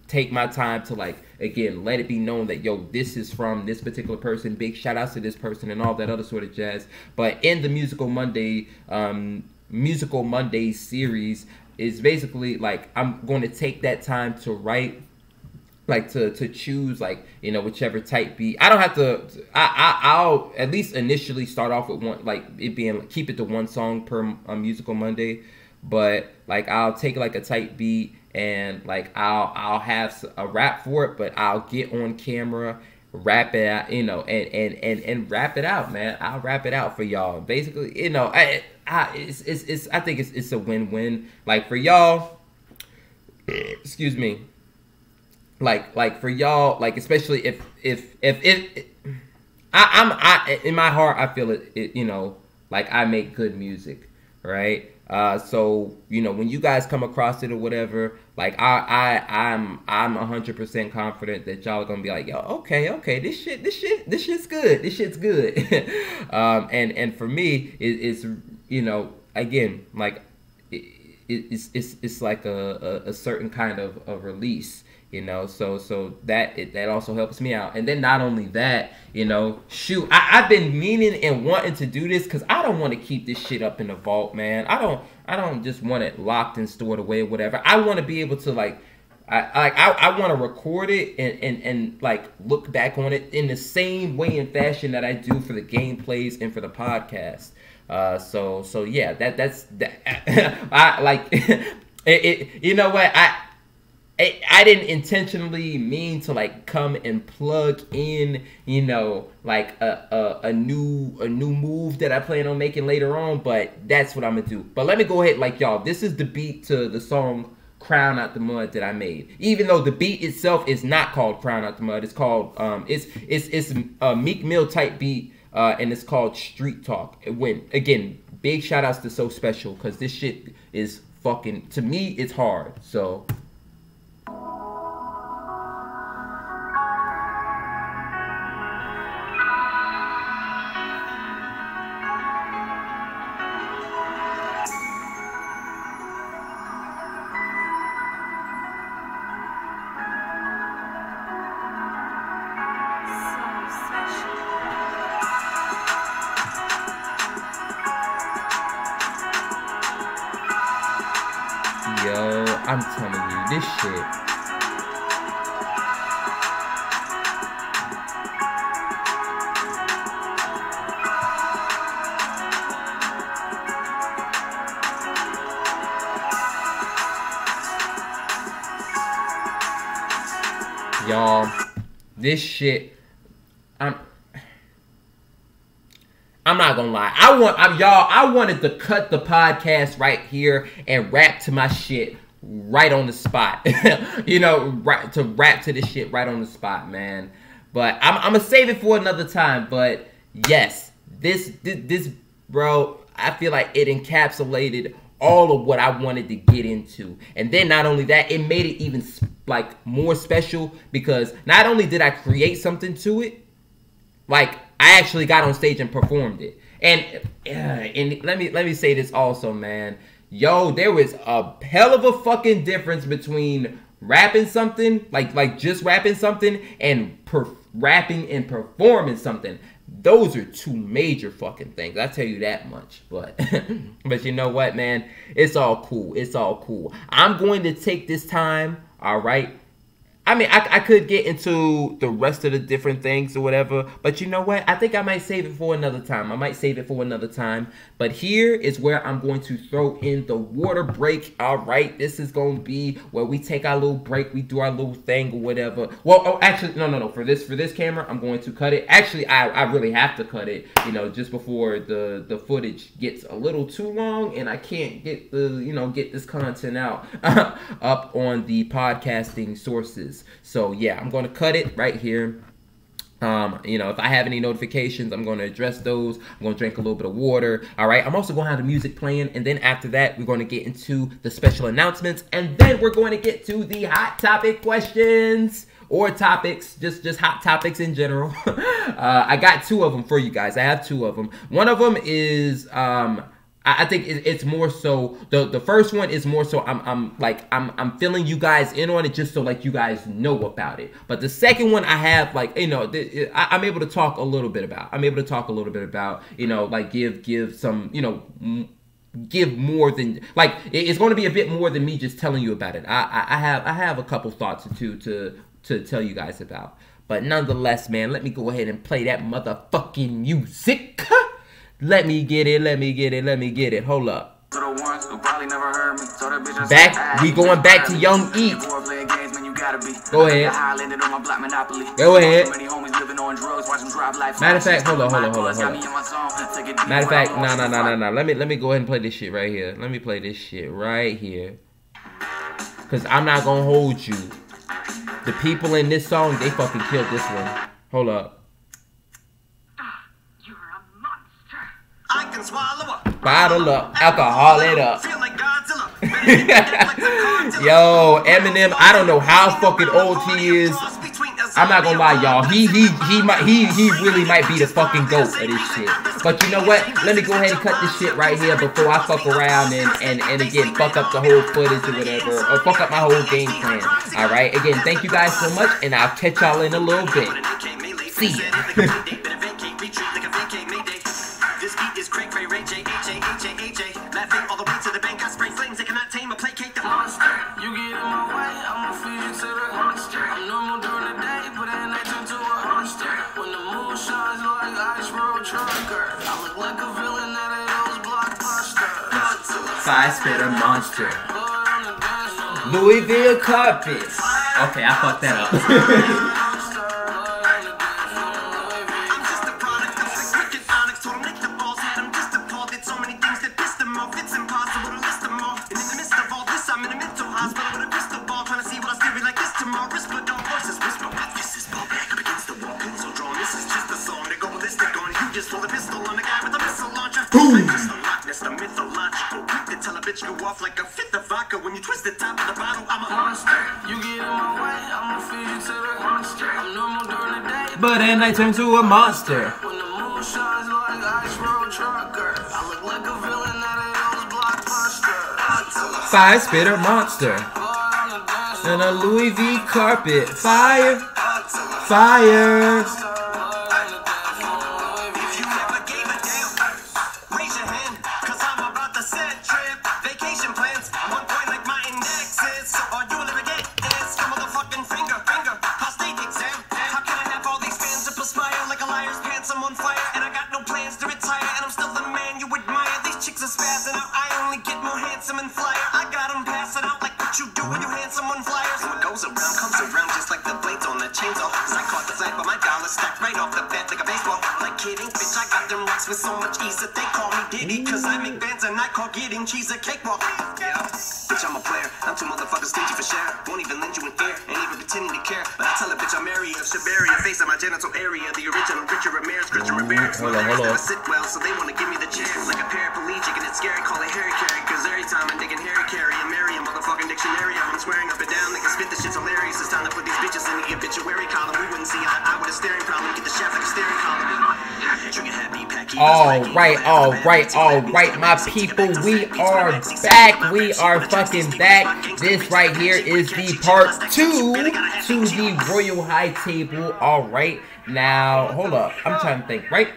take my time to like, again, let it be known that, yo, this is from this particular person, big shout outs to this person and all that other sort of jazz. But in the Musical Monday series is basically like, I'm going to take that time to write, like to choose, like, you know, whichever type beat. I don't have to, I'll at least initially start off with one, like it being, keep it to one song per Musical Monday. But like I'll take like a type beat and like I'll have a rap for it, but I'll get on camera, rap it out, you know, and rap it out, man. I'll rap it out for y'all. Basically, you know, I think it's a win-win. Like for y'all, excuse me. Like for y'all, like especially if I in my heart I feel it, you know, like I make good music, right? So you know, when you guys come across it or whatever, like I'm 100% confident that y'all are gonna be like, yo, okay, this shit's good, and for me, it's you know, again, like it's like a certain kind of a release. You know, so that also helps me out. And then not only that, you know, shoot, I've been meaning and wanting to do this because I don't want to keep this shit up in the vault, man. I don't just want it locked and stored away or whatever. I want to be able to like, I want to record it and like look back on it in the same way and fashion that I do for the gameplays and for the podcast. So yeah, that's that. I like it. You know what, I didn't intentionally mean to like come and plug in, you know, like a new move that I plan on making later on, but that's what I'm gonna do. But let me go ahead, like y'all, this is the beat to the song Crown Out the Mud that I made. Even though the beat itself is not called Crown Out the Mud, it's called it's a Meek Mill type beat, and it's called Street Talk. Again, big shout outs to So Special, because this shit is fucking, to me, it's hard. So yo, I'm telling you, this shit. Y'all, this shit, I'm not gonna lie. I wanted to cut the podcast right here and rap to my shit right on the spot. You know, rap to this shit right on the spot, man. But I'm gonna save it for another time. But yes, this bro, I feel like it encapsulated all of what I wanted to get into. And then not only that, it made it even like more special, because not only did I create something to it, like I actually got on stage and performed it. And let me say this also, man. Yo, there was a hell of a fucking difference between rapping something, like just rapping something, and rapping and performing something. Those are two major fucking things. I tell you that much. But but you know what, man? It's all cool. It's all cool. I'm going to take this time, all right? I mean, I could get into the rest of the different things or whatever, but you know what? I think I might save it for another time. But here is where I'm going to throw in the water break. All right, this is going to be where we take our little break, we do our little thing or whatever. Well, oh, actually, no. For this camera, I'm going to cut it. Actually, I really have to cut it, you know, just before the footage gets a little too long and I can't get get this content out up on the podcasting sources. So yeah, I'm going to cut it right here. You know, if I have any notifications, I'm going to address those. I'm going to drink a little bit of water. All right. I'm also going to have the music playing. And then after that, we're going to get into the special announcements. And then we're going to get to the hot topic questions or topics, just hot topics in general. I got two of them for you guys. I have two of them. One of them is, I think it's more so the first one is more so I'm filling you guys in on it just so like you guys know about it. But the second one I have like I'm able to talk a little bit about. I'm able to talk a little bit about like give some give more than like it's going to be a bit more than me just telling you about it. I have a couple thoughts or two to tell you guys about. But nonetheless, man, let me go ahead and play that motherfucking music. Let me get it. Hold up. Back, we going back to Young E. Go ahead. Matter of fact, hold on. Matter of fact, no. Let me go ahead and play this shit right here. Let me play this shit right here. Cause I'm not gonna hold you. The people in this song, they fucking killed this one. Hold up. I can swallow up. Bottle up, alcohol it up. Feel like Godzilla. Yo, Eminem, I don't know how fucking old he is. I'm not gonna lie, y'all. He really might be the fucking GOAT of this shit. But you know what? Let me go ahead and cut this shit right here before I fuck around and again fuck up the whole footage or whatever, or fuck up my whole game plan. All right. Again, thank you guys so much, and I'll catch y'all in a little bit. See ya. This beat is crack, Ray, J, H-A-H-A-H-A. Laughing all the way to the bank, I spray flames, they cannot tame or placate the monster. You get in my way, I'ma feed you to the monster. I'm normal during the day, but at night turn to a monster. When the moon shines like ice road trucker, I look like a villain out of those blockbusters. Five-spitter monster. Louisville carpets. Okay, I fucked that up. Like a fit the vodka when you twist the top of the bottle. I'm a monster. You get in my way, I'ma feed you to the monster. I'm normal during the day, but at night turn to a monster. When the moon shines like ice road trucker, I look like a villain out of those blockbusters. Five-spitter monster. And a Louis V carpet. Fire. Fire. With so much ease that they call me Diddy, cause I make bands and I call getting cheese a cakewalk. Yeah, bitch, I'm a player. I'm too motherfuckers stingy for share. Won't even lend you an ear, ain't even pretending to care. But I tell a bitch I'm area, should bury a face on my genital area. The original Richard Ramirez, Christian Rivera. Hold on. Sit well, so they wanna give me the chance. Like a paraplegic and it's scary, call it Harry Carry. Cause every time I'm digging Harry Carry and Mary a motherfucking dictionary. I'm swearing up and down, niggas spit this shit's hilarious. It's time to put these bitches in the obituary column. We wouldn't see eye to eye with a staring problem. Get the shaft like a staring column. Drinking happy packy. All right, my people, we are back. We are fucking back. This right here is the part 2 to the Royal High Table. All right, now hold up. I'm trying to think. Right.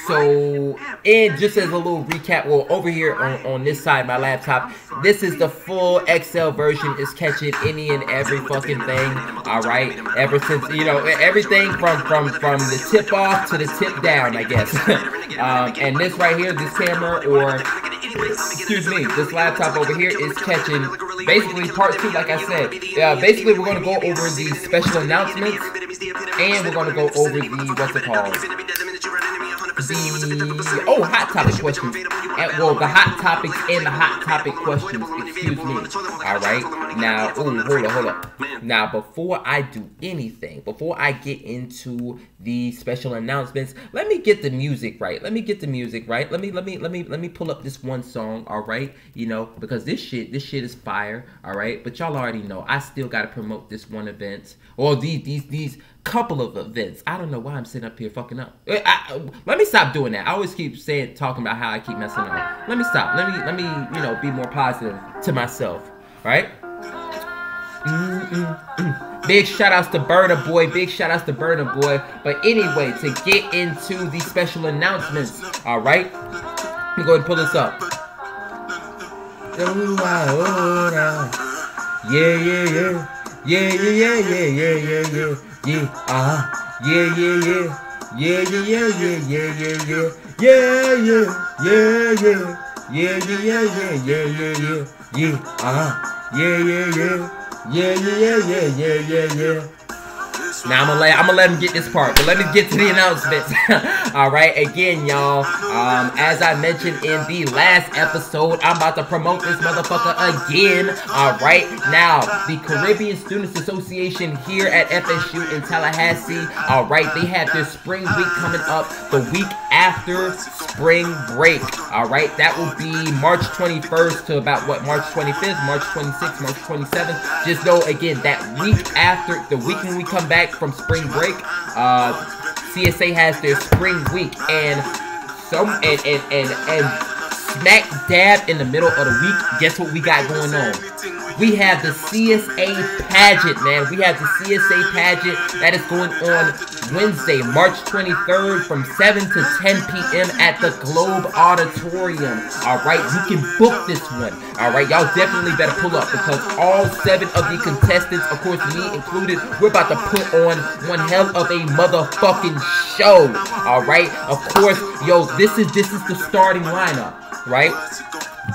So, and just as a little recap, well, over here on this side, my laptop, this is the full Excel version. It's catching any and every fucking thing, all right? Ever since, everything from the tip off to the tip down, I guess. And this right here, this camera, or, excuse me, this laptop over here is catching basically part 2, like I said. Basically, we're going to go over the special announcements, and we're going to go over the, what's it called? The hot topic questions. Well, the hot topics and the hot topic questions. Excuse me. All right. Now, hold up. Now, before I do anything, before I get into the special announcements, let me get the music right. Let me pull up this one song. All right. Because this shit is fire. All right. But y'all already know I still gotta promote this one event or these couple of events. I don't know why I'm sitting up here fucking up. Let me stop doing that. I always keep talking about how I keep messing up. Let me stop. Let me, you know, be more positive to myself, right? Big shout outs to Burna Boy. Big shout outs to Burna Boy. But anyway, to get into the special announcements, all right? Let me go ahead and pull this up. Yeah, yeah, yeah. Yeah, yeah, yeah, yeah, yeah, yeah, yeah. Yeah, yeah, yeah, yeah. Yeah, yeah, yeah, yeah, yeah, yeah, yeah. Yeah, yeah, yeah, yeah. Yeah, yeah, yeah, yeah, yeah, yeah, yeah. Yeah, yeah, yeah, yeah. Yeah, yeah, yeah, yeah, yeah, yeah. Now I'm gonna let him get this part, but let me get to the announcements. All right, again, y'all. As I mentioned in the last episode, I'm about to promote this motherfucker again. All right, now the Caribbean Students Association here at FSU in Tallahassee. All right, they have their spring week coming up the week after spring break. All right, that will be March 21st to about what, March 25th, March 26th, March 27th. Just know again that week after, the week when we come back from spring break, CSA has their spring week, and smack dab in the middle of the week, guess what we got going on? We have the CSA pageant, man. We have the CSA pageant that is going on Wednesday, March 23rd from 7 to 10 p.m. at the Globe Auditorium. All right, you can book this one. All right, y'all definitely better pull up because all 7 of the contestants, of course me included, we're about to put on one hell of a motherfucking show. All right, of course, yo, this is the starting lineup, right?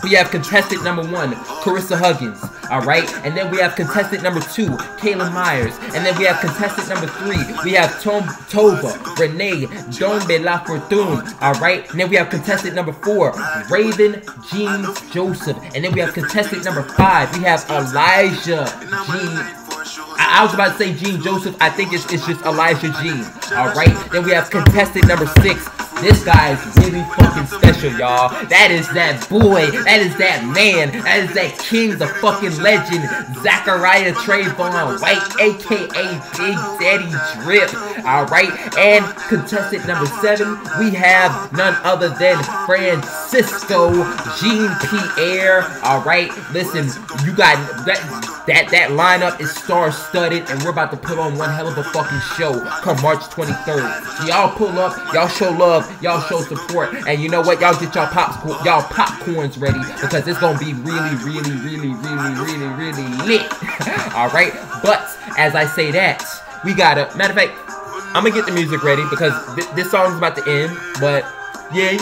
We have contestant number 1, Carissa Huggins, all right? And then we have contestant number 2, Kayla Myers. And then we have contestant number 3, we have Tova, Renee, Dombe La Fortune, all right? And then we have contestant number 4, Raven Jean Joseph. And then we have contestant number 5, we have Elijah Jean. I was about to say Jean Joseph. I think it's just Elijah Jean, all right? Then we have contestant number 6. This guy is really fucking special, y'all. That is that boy. That is that man. That is that king, the fucking legend, Zachariah White, a.k.a. Big Daddy Drip. Alright, and contestant number 7, we have none other than Francisco Jean-Pierre. Alright, listen, you got that lineup is star-studded, and we're about to put on one hell of a fucking show come March 23rd. So y'all pull up, y'all show love, y'all show support, and you know what? Y'all get y'all popcorns ready because it's gonna be really lit. All right, but as I say that, we gotta. Matter of fact, I'm gonna get the music ready because this song's about to end. But yeah.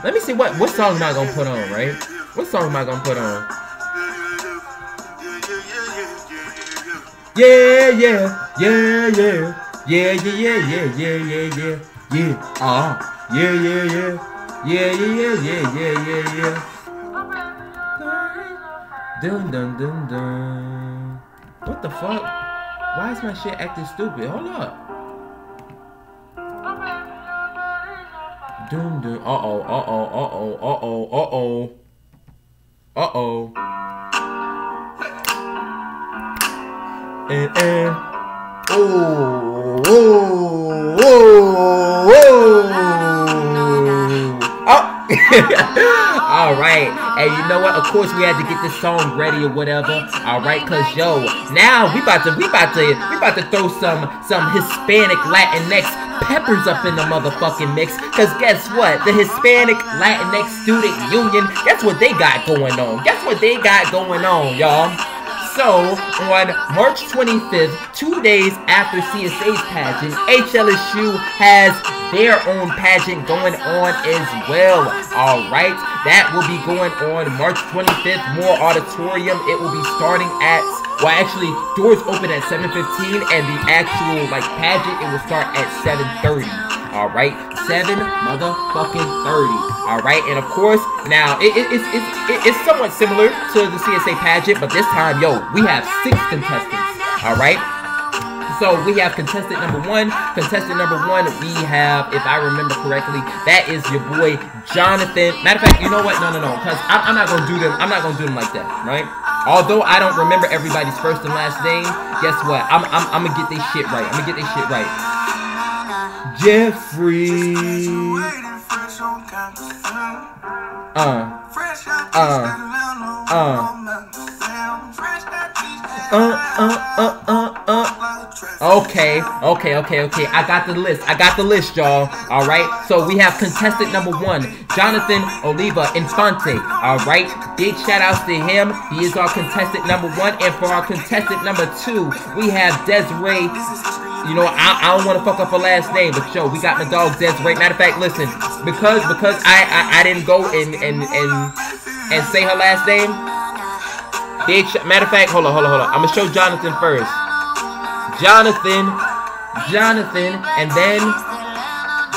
Let me see what song am I gonna put on, right? What song am I gonna put on? Yeah. Dun. What the fuck? Why is my shit acting stupid? Hold up. Dun. Uh-oh. And. Alright, and you know what? Of course we had to get this song ready or whatever. Alright, cause yo, now we about to throw some Hispanic Latinx peppers up in the motherfucking mix. Cause guess what? The Hispanic Latinx Student Union, guess what they got going on? Y'all. So, on March 25th, 2 days after CSA's pageant, HLSU has their own pageant going on as well. Alright, that will be going on March 25th, Moore Auditorium. It will be starting at, well actually, doors open at 7:15 and the actual pageant, it will start at 7:30. Alright, 7 motherfucking 30. Alright, and of course, now, it's somewhat similar to the CSA pageant, but this time, yo, we have 6 contestants. Alright? So we have contestant number 1. Contestant number 1, we have, if I remember correctly, that is your boy Jonathan. Matter of fact, you know what? No, because I'm not gonna do them. I'm not gonna do them like that, right? Although I don't remember everybody's first and last name, guess what? I'm gonna get this shit right. I'm gonna get this shit right. Jeffrey. Okay. I got the list, y'all. Alright, so we have contestant number 1, Jonathan Oliva Infante. Alright, big shout outs to him. He is our contestant number 1. And for our contestant number 2, we have Desiree. You know, I don't want to fuck up her last name, but yo, we got my dog Desiree. Matter of fact, listen, because I didn't go and say her last name. Matter of fact, hold on. I'm gonna show Jonathan first. Jonathan, and then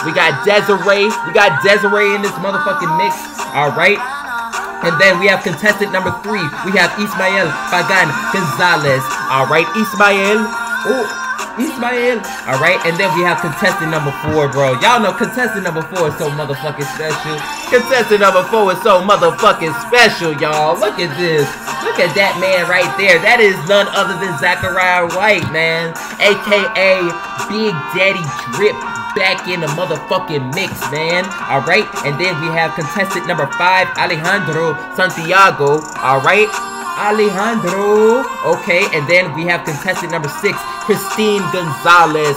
we got Desiree. We got Desiree in this motherfucking mix. All right. And then we have contestant number 3. We have Ismael Pagan Gonzalez. All right, Ismael. All right, and then we have contestant number 4, bro. Y'all know contestant number 4 is so motherfucking special. Contestant number 4 is so motherfucking special, y'all. Look at this. Look at that man right there. That is none other than Zachariah White, man. A.k.a. Big Daddy Drip. Back in the motherfucking mix, man. Alright, and then we have contestant number 5, Alejandro Santiago. Alright, Alejandro. Okay, and then we have contestant number 6, Christine Gonzalez.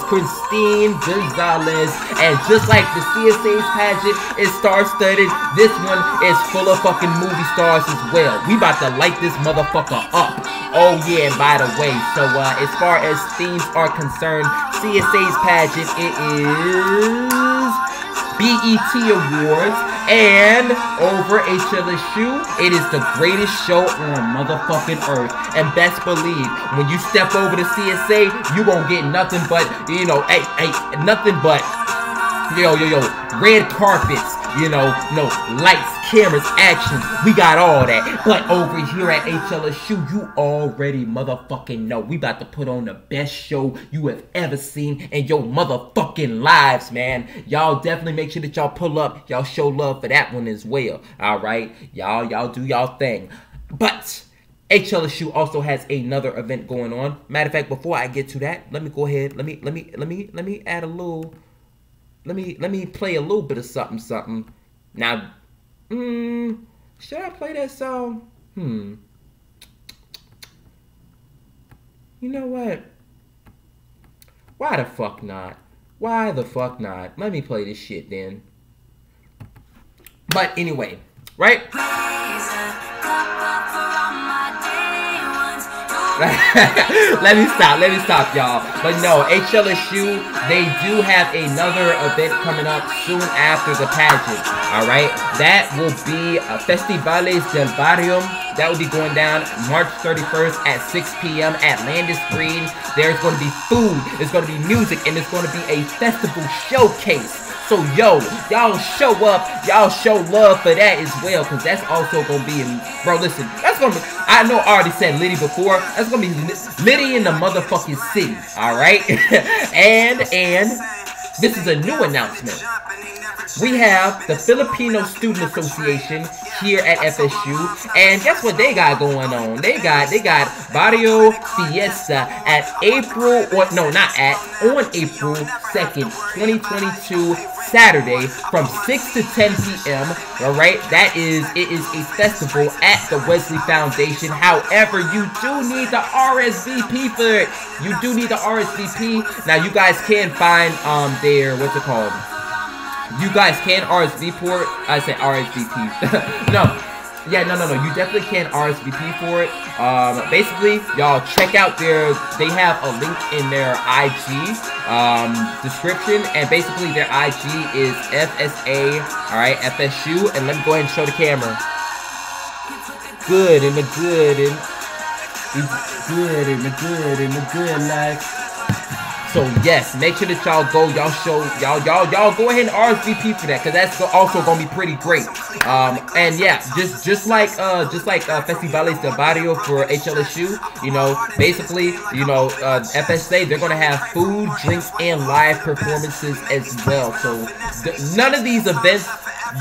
And just like the CSA's pageant is star-studded, this one is full of fucking movie stars as well. We about to light this motherfucker up. Oh yeah, and by the way, so as far as themes are concerned, CSA's pageant, it is BET Awards, and over HLSU, it is the greatest show on motherfucking earth. And best believe, when you step over to CSA, you won't get nothing but, you know, nothing but, yo, red carpets, you know, lights, cameras, action. We got all that. But over here at HLSU, you already motherfucking know. We about to put on the best show you have ever seen in your motherfucking lives, man. Y'all definitely make sure that y'all pull up. Y'all show love for that one as well. Alright? Y'all do y'all thing. But HLSU also has another event going on. Matter of fact, before I get to that, let me go ahead. Let me add a little. Let me play a little bit of something. Now, should I play that song? You know what? Why the fuck not? Let me play this shit then. But anyway, right? Let me stop, y'all. But no, HLSU, they do have another event coming up soon after the pageant. Alright? That will be Festivales del Barrio. That will be going down March 31st at 6 p.m. at Landis Green. There's going to be food, there's going to be music, and it's going to be a festival showcase. So, yo, y'all show up, y'all show love for that as well, because that's also going to be in, bro, listen, that's going to be, I know I already said Liddy before, that's going to be Liddy in the motherfucking city, alright? and this is a new announcement. We have the Filipino Student Association here at FSU, and guess what they got going on? They got Barrio Fiesta on April 2nd, 2022, Saturday from 6 to 10 p.m. Alright, it is a festival at the Wesley Foundation. However, you do need the RSVP for it. You do need the RSVP. Now, you guys can find their, what's it called? You guys can RSVP for it. I said RSVP. No. You definitely can RSVP for it. Basically, y'all check out they have a link in their IG description, and basically their IG is FSA, alright, FSU, and let me go ahead and show the camera. Good in the good life. So yes, make sure that y'all go. Y'all go ahead and RSVP for that, because that's also gonna be pretty great. And yeah, just like Festivales del Barrio for HLSU, you know, basically, you know, FSA, they're gonna have food, drinks, and live performances as well. So none of these events,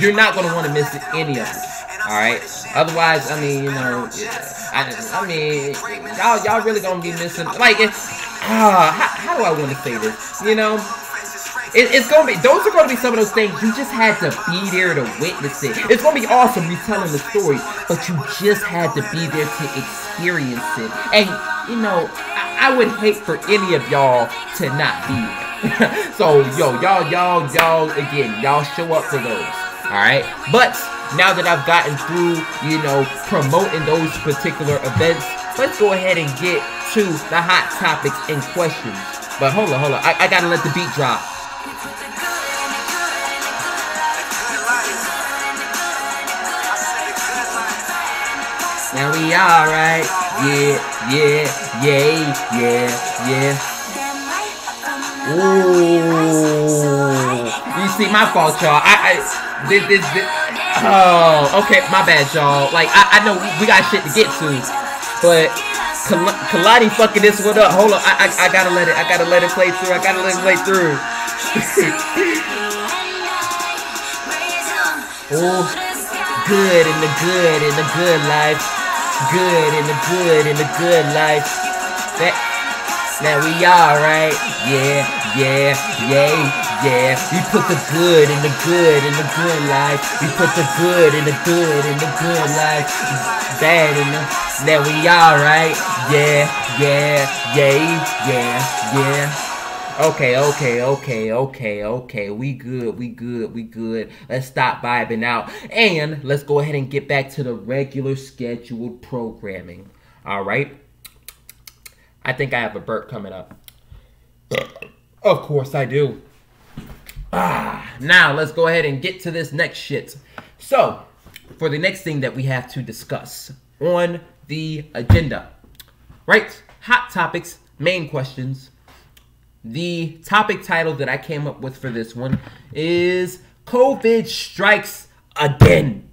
you're not gonna want to miss any of them. All right. Otherwise, I mean, you know, I mean, y'all really gonna be missing. Like, how do I want to say this? You know, it's gonna be, those are gonna be some of those things you just had to be there to witness it. It's gonna be awesome retelling the story, but you just had to be there to experience it. And you know, I would hate for any of y'all to not be there. So yo, y'all again, y'all show up for those. All right, but now that I've gotten through, you know, promoting those particular events, let's go ahead and get to the hot topics and questions. But hold on, I gotta let the beat drop. Now we alright, yeah. Ooh, you see, my fault, y'all. This. Oh, okay, my bad, y'all. Like, I know we got shit to get to, but Kalani fucking this one up. Hold on, I gotta let it play through. Oh, good in the good life. Good in the good life. Now we alright. Yeah. We put the good in the good life. We put the good in the good life. Bad in the. Now we alright. Yeah. Okay. We good. Let's stop vibing out. And let's go ahead and get back to the regular scheduled programming. Alright? I think I have a burp coming up. Of course I do. Now let's go ahead and get to this next shit. So, for the next thing that we have to discuss on the agenda. Right? Hot topics, main questions. The topic title that I came up with for this one is COVID strikes again.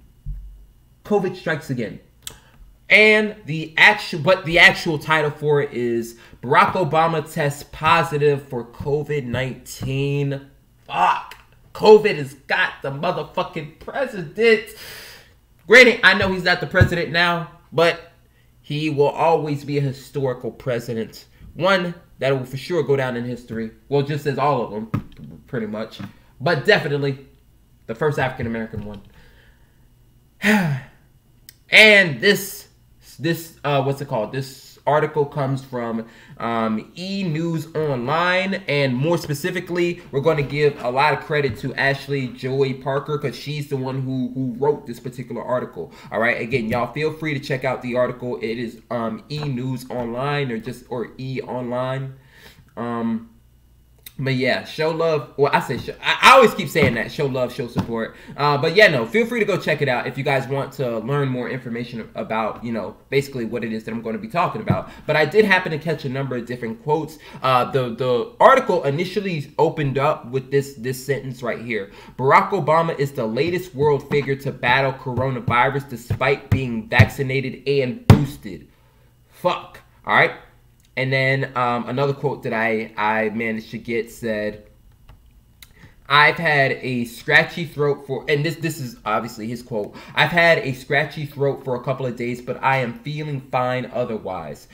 COVID strikes again. And the actual title for it is Barack Obama tests positive for COVID-19. Fuck. COVID has got the motherfucking president. Granted, I know he's not the president now, but he will always be a historical president. One that will for sure go down in history. Well, just as all of them, pretty much. But definitely the first African-American one. And this what's it called? This article comes from E-News Online, and more specifically, we're going to give a lot of credit to Ashley Joy Parker, because she's the one who wrote this particular article. All right, again, y'all feel free to check out the article. It is E-News Online or E Online. But yeah, show love. Well, I always keep saying that. Show love, show support. But yeah, no, feel free to go check it out if you guys want to learn more information about, you know, basically what it is that I'm going to be talking about. But I did happen to catch a number of different quotes. The article initially opened up with this sentence right here. Barack Obama is the latest world figure to battle coronavirus despite being vaccinated and boosted. Fuck. All right. And then another quote that I managed to get said, I've had a scratchy throat for, and this is obviously his quote, I've had a scratchy throat for a couple of days, but I am feeling fine otherwise.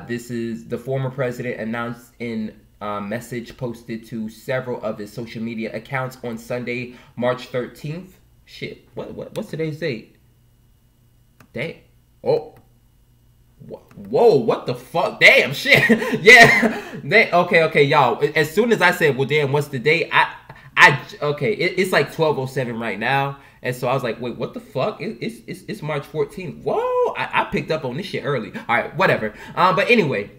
This is the former president announced in a message posted to several of his social media accounts on Sunday, March 13th. Shit, what's today's date? Dang. Oh. Whoa, what the fuck? Damn, shit. Yeah. Okay, y'all. As soon as I said, well, damn, what's the date? Okay, it's like 12:07 right now. And so I was like, wait, what the fuck? It's March 14th. Whoa, I picked up on this shit early. All right, whatever. But anyway.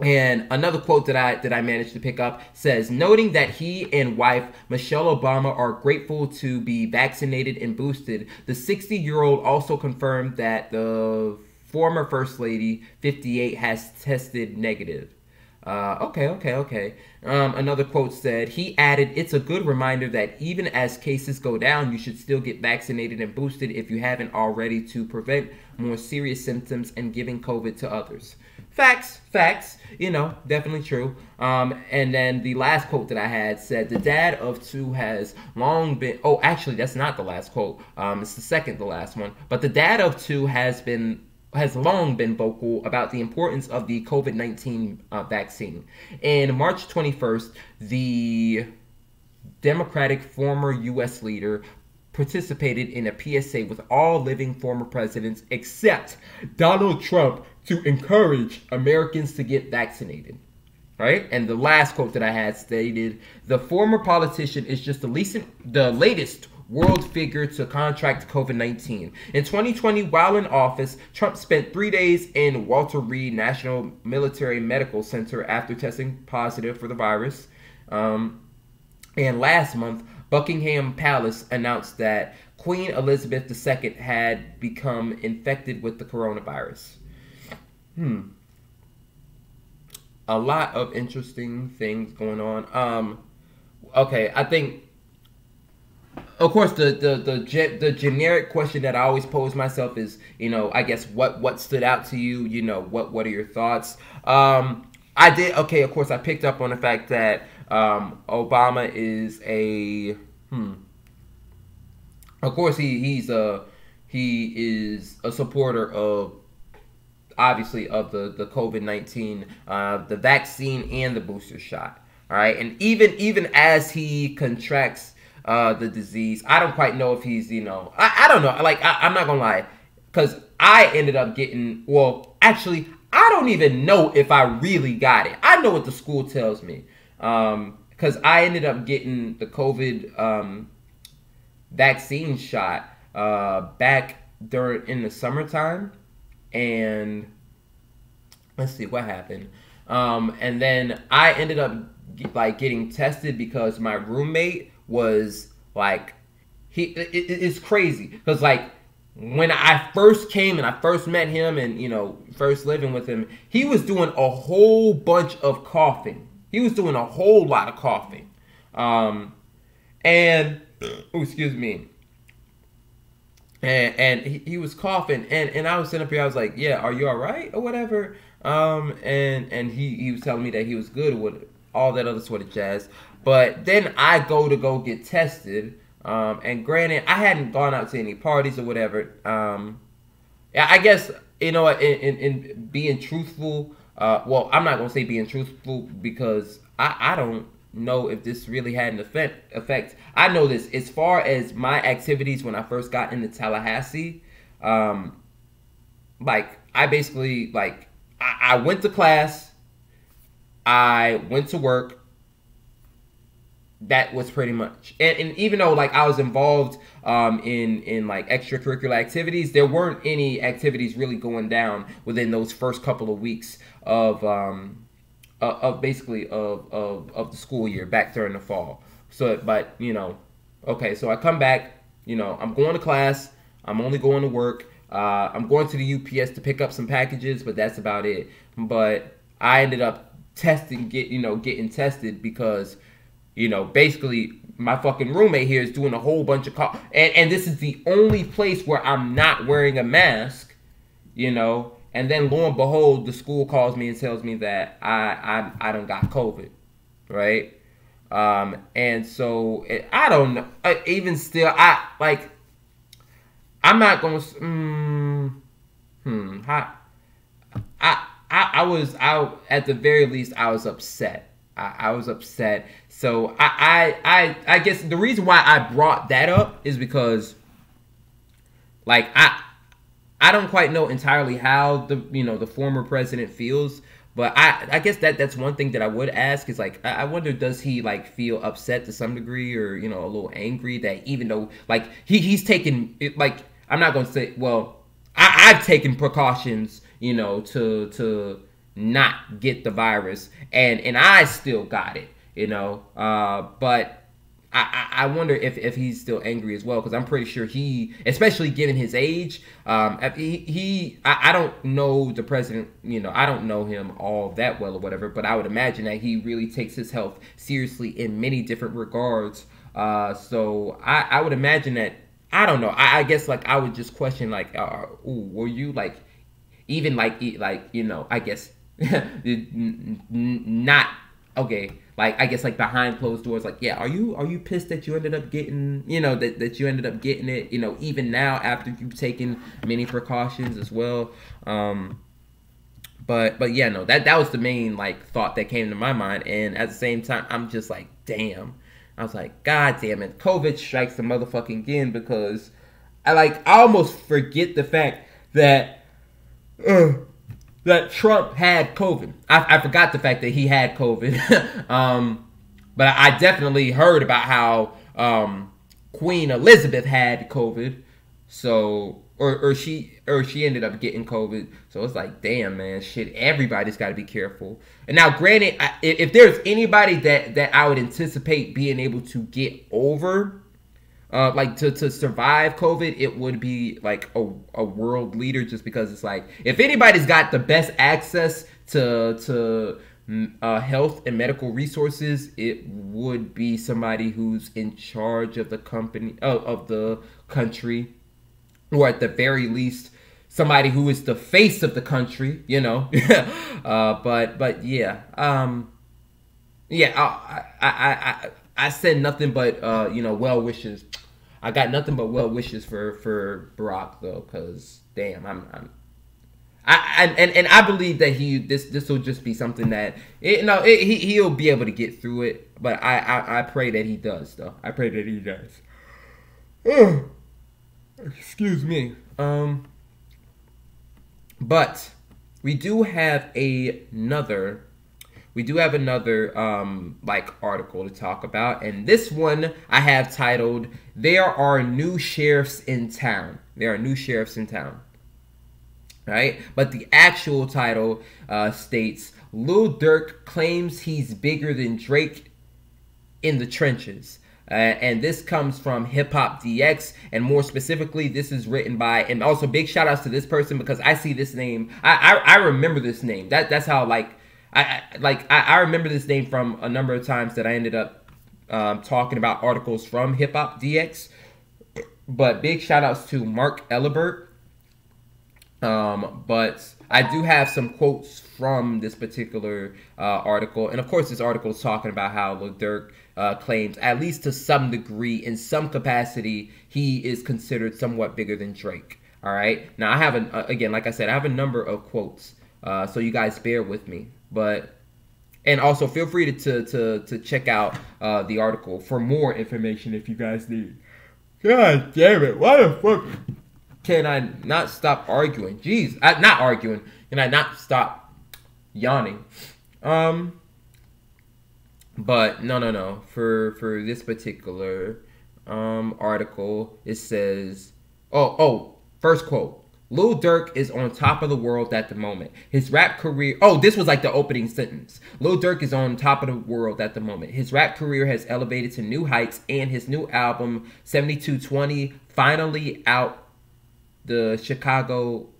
And another quote that I managed to pick up says, noting that he and wife Michelle Obama are grateful to be vaccinated and boosted, the 60-year-old also confirmed that the former First Lady, 58, has tested negative. Okay. Another quote said, he added, it's a good reminder that even as cases go down, you should still get vaccinated and boosted if you haven't already to prevent more serious symptoms and giving COVID to others. Facts, definitely true. And then the last quote that I had said, the dad of two has long been, oh, actually, that's not the last quote. It's the second to last one. But the dad of two has long been vocal about the importance of the COVID-19 vaccine. And March 21st, the Democratic former U.S. leader participated in a PSA with all living former presidents except Donald Trump to encourage Americans to get vaccinated. Right? And the last quote that I had stated, the former politician is just the latest world figure to contract COVID-19. In 2020, while in office, Trump spent 3 days in Walter Reed National Military Medical Center after testing positive for the virus. And last month, Buckingham Palace announced that Queen Elizabeth II had become infected with the coronavirus. A lot of interesting things going on. Okay, I think, of course, the generic question that I always pose myself is, I guess what stood out to you? What are your thoughts? I did, okay, of course, I picked up on the fact that Obama is of course, he is a supporter of, obviously, of the COVID-19, the vaccine and the booster shot. All right, and even as he contracts the disease, I don't quite know if he's, I don't know. Like, I'm not gonna lie, because I ended up getting, well, actually, I don't even know if I really got it. I know what the school tells me, because I ended up getting the COVID vaccine shot back in the summertime, and let's see what happened. And then I ended up getting tested because my roommate was like, it's crazy because when I first came and I first met him and first living with him, he was doing a whole bunch of coughing. He was doing a whole lot of coughing, and excuse me. And he was coughing, and I was sitting up here. I was like, "Yeah, are you all right or whatever?" And he was telling me that he was good with all that other sort of jazz. But then I go get tested, and granted, I hadn't gone out to any parties or whatever. I guess in being truthful. Well, I'm not gonna say being truthful because I don't know if this really had an effect. I know this as far as my activities when I first got into Tallahassee. I basically I went to class, I went to work. That was pretty much, and even though I was involved in extracurricular activities, there weren't any activities really going down within those first couple of weeks of the school year back during the fall. So, but okay, so I come back, I'm going to class, I'm only going to work, I'm going to the UPS to pick up some packages, but that's about it. But I ended up getting tested because basically my fucking roommate here is doing a whole bunch of and this is the only place where I'm not wearing a mask, and then lo and behold, the school calls me and tells me that I don't got COVID, right? And so I don't know. Even still, I'm not gonna. I was out at the very least. I was upset. I was upset. So I guess the reason why I brought that up is because I don't quite know entirely how the former president feels, but I guess that's one thing that I would ask is I wonder, does he feel upset to some degree or a little angry that even though he's taken it, I'm not gonna say, well, I've taken precautions to not get the virus and I still got it, but I wonder if he's still angry as well, because I'm pretty sure he, especially given his age, I don't know the president, you know, I don't know him all that well or whatever, but I would imagine that he really takes his health seriously in many different regards. So I would imagine that, I don't know, I guess like I would just question like, were you like, even like you know, I guess not okay, like I guess like behind closed doors, like, yeah, are you pissed that you ended up getting, you know, that you ended up getting it, you know, even now after you've taken many precautions as well. But yeah, no, that was the main like thought that came to my mind, and at the same time, I'm just like, damn. I was like, God damn it, COVID strikes the motherfucking again, because I almost forget the fact that that Trump had COVID. I forgot the fact that he had COVID. But I definitely heard about how Queen Elizabeth had COVID. So or she ended up getting COVID. So it's like, damn, man, shit, everybody's got to be careful. And now, granted, if there's anybody that I would anticipate being able to get over, like to survive COVID, it would be like a world leader, just because it's like, if anybody's got the best access to health and medical resources, it would be somebody who's in charge of the company, of the country, or at the very least somebody who is the face of the country, you know. But yeah, I said nothing but you know, well wishes. I got nothing but well wishes for Barack, though, because damn, I believe that this will just be something that he'll be able to get through it. But I pray that he does, though. I pray that he does. Excuse me. But we do have another like article to talk about, and this one I have titled, "There are new sheriffs in town." There are new sheriffs in town. Right? But the actual title states, "Lil Durk claims he's bigger than Drake in the trenches." And this comes from Hip Hop DX, and more specifically, this is written by, and also big shout outs to this person, because I see this name, I remember this name. That's how I remember this name from a number of times that I ended up talking about articles from Hip Hop DX. But big shout outs to Mark Ellibert. But I do have some quotes from this particular article, and of course this article is talking about how Lil Durk claims, at least to some degree, in some capacity, he is considered somewhat bigger than Drake. All right, now I have again, like I said, I have a number of quotes, so you guys bear with me. But and also feel free to check out the article for more information if you guys need. God damn it, why the fuck can I not stop arguing? Jeez, not arguing. Can I not stop yawning? But no. For this particular article, it says, first quote. Lil Durk is on top of the world at the moment. His rap career... Oh, this was like the opening sentence. Lil Durk is on top of the world at the moment. His rap career has elevated to new heights, and his new album, 7220, finally out. The Chicago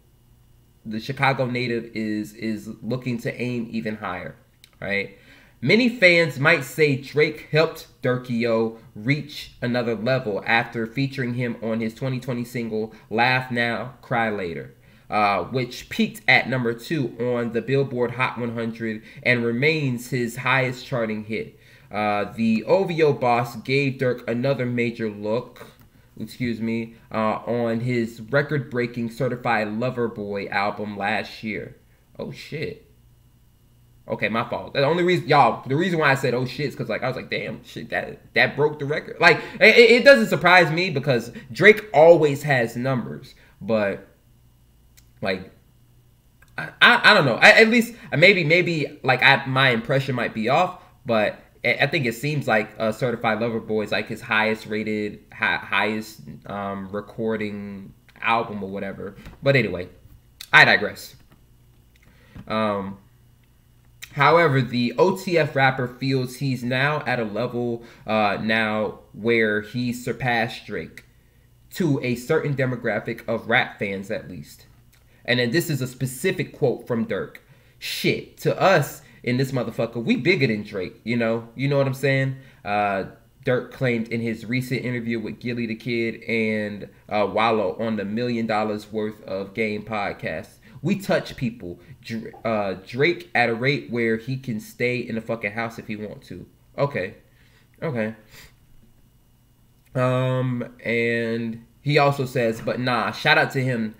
native is looking to aim even higher, right? Many fans might say Drake helped Durkio reach another level after featuring him on his 2020 single Laugh Now, Cry Later, which peaked at number 2 on the Billboard Hot 100 and remains his highest charting hit. The OVO boss gave Durk another major look, on his record-breaking Certified Lover Boy album last year. Oh, shit. Okay, my fault. The only reason, the reason why I said, oh, shit, is because, like, I was like, damn, shit, that broke the record. Like, it doesn't surprise me, because Drake always has numbers. But, like, I don't know. At least, maybe, like, my impression might be off, but I think it seems like Certified Lover Boy is like his highest rated, highest recording album or whatever. But anyway, I digress. However, the OTF rapper feels he's now at a level now where he surpassed Drake to a certain demographic of rap fans, at least. And then this is a specific quote from Dirk. Shit, to us in this motherfucker, we bigger than Drake, you know what I'm saying? Dirk claimed in his recent interview with Gilly the Kid and Wallow on the $1 Million Worth of Game podcast. We touch people. Drake at a rate where he can stay in the fucking house if he want to. Okay. And he also says, but nah, shout out to him.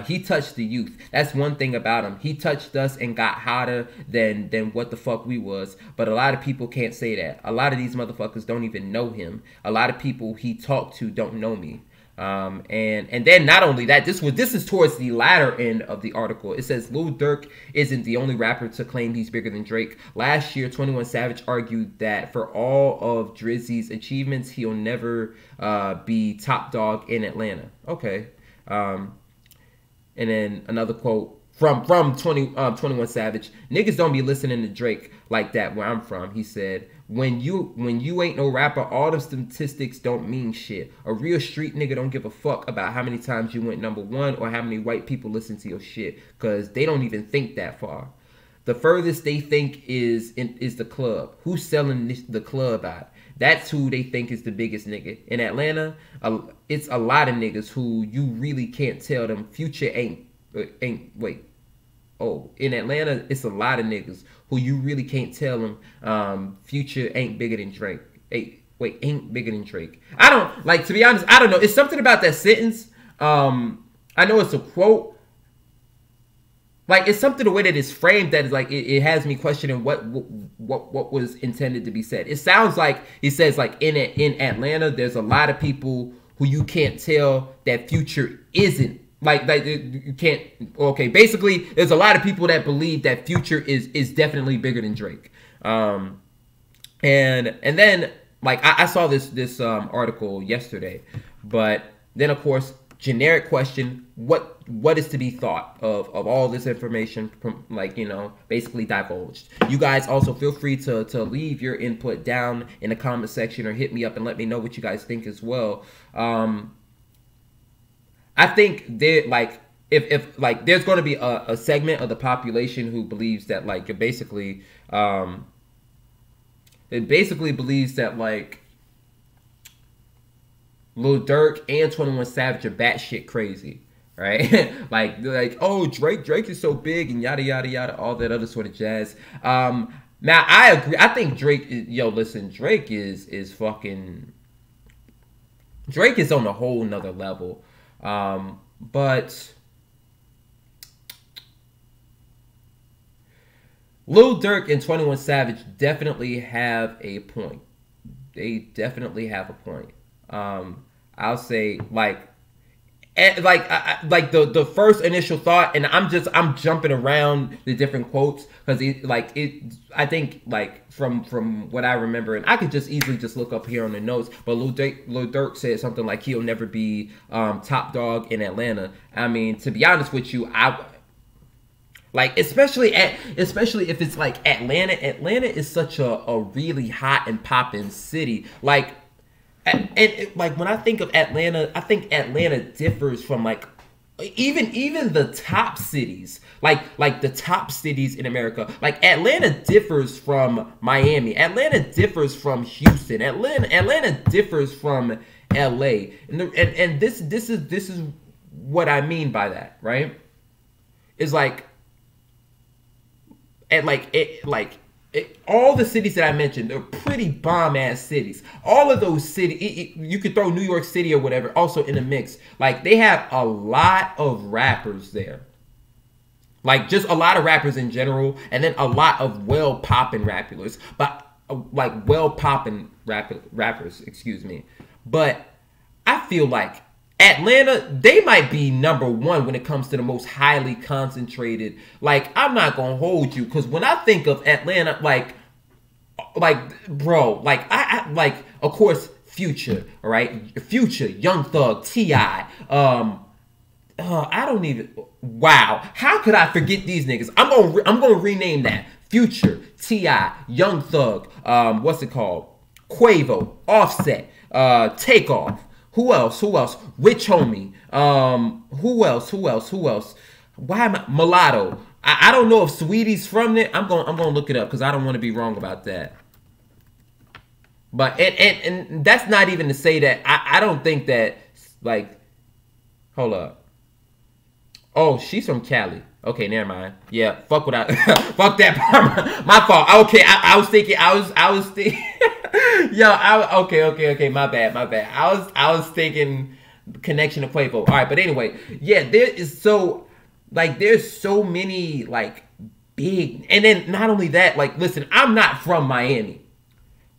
He touched the youth. That's one thing about him. He touched us and got hotter than what the fuck we was. But a lot of people can't say that. A lot of these motherfuckers don't even know him. A lot of people he talked to don't know me. And then not only that, this is towards the latter end of the article. It says Lil Durk isn't the only rapper to claim he's bigger than Drake. Last year, 21 Savage argued that for all of Drizzy's achievements, he'll never be top dog in Atlanta. Okay. And then another quote from 21 Savage. Niggas don't be listening to Drake like that where I'm from. He said, when you ain't no rapper, all the statistics don't mean shit. A real street nigga don't give a fuck about how many times you went #1 or how many white people listen to your shit, because they don't even think that far. The furthest they think is the club. Who's selling the club out? That's who they think is the biggest nigga. In Atlanta, it's a lot of niggas who you really can't tell them Future ain't wait. Oh, in Atlanta, it's a lot of niggas who you really can't tell them Future ain't bigger than Drake. Ain't bigger than Drake. I don't, like, to be honest, I don't know. It's something about that sentence. I know it's a quote. Like, it's something the way that it's framed that is like, it has me questioning what was intended to be said. It sounds like he says, like, in Atlanta, there's a lot of people who you can't tell that Future isn't. Like you can't, okay, basically, there's a lot of people that believe that Future is definitely bigger than Drake. And then, like, I saw this article yesterday, but then, of course, generic question, what is to be thought of all this information, like, you know, basically divulged. You guys also feel free to leave your input down in the comment section or hit me up and let me know what you guys think as well. I think that, like, if like, there's going to be a segment of the population who believes that, like, it basically believes that, like, Lil Durk and 21 Savage are batshit crazy, right? like, oh, Drake is so big and yada yada yada, all that other sort of jazz. Now I agree. I think Drake, listen, Drake is fucking, Drake is on a whole nother level. But Lil Durk and 21 Savage definitely have a point. They definitely have a point. I'll say, like the first initial thought, and I'm jumping around the different quotes because I think, like, from what I remember, and I could just easily just look up here on the notes, but Lil Durk said something like he'll never be top dog in Atlanta. I mean, to be honest with you, especially if it's like Atlanta. Atlanta is such a really hot and popping city, like. And like, when I think of Atlanta, I think Atlanta differs from, like, even the top cities, like the top cities in America. Like, Atlanta differs from Miami. Atlanta differs from Houston. Atlanta differs from LA. And this is what I mean by that, right? Is all the cities that I mentioned are pretty bomb-ass cities. All of those cities, you could throw New York City or whatever also in the mix. Like, they have a lot of rappers there. Like, just a lot of rappers in general, and then a lot of well-popping rappers. But, like, well-popping rappers, excuse me. But I feel like Atlanta, they might be #1 when it comes to the most highly concentrated. Like, I'm not gonna hold you, because when I think of Atlanta, like bro, like, I like, of course, Future, all right? Future, Young Thug, T.I., I don't even, wow, how could I forget these niggas? I'm gonna rename that. Future, T.I., Young Thug, what's it called? Quavo, Offset, Takeoff. Who else? Rich Homie. Who else? Why am I Mulatto? I don't know if Sweetie's from there. I'm gonna look it up because I don't want to be wrong about that. But and that's not even to say that I don't think that, like, hold up. Oh, she's from Cali. Okay, never mind. Yeah, fuck what I fuck that part. My fault. Okay, I was thinking. Yo, okay. My bad. I was thinking connection to Quavo. All right, but anyway, yeah, there's so many like big, and then not only that, like, listen, I'm not from Miami,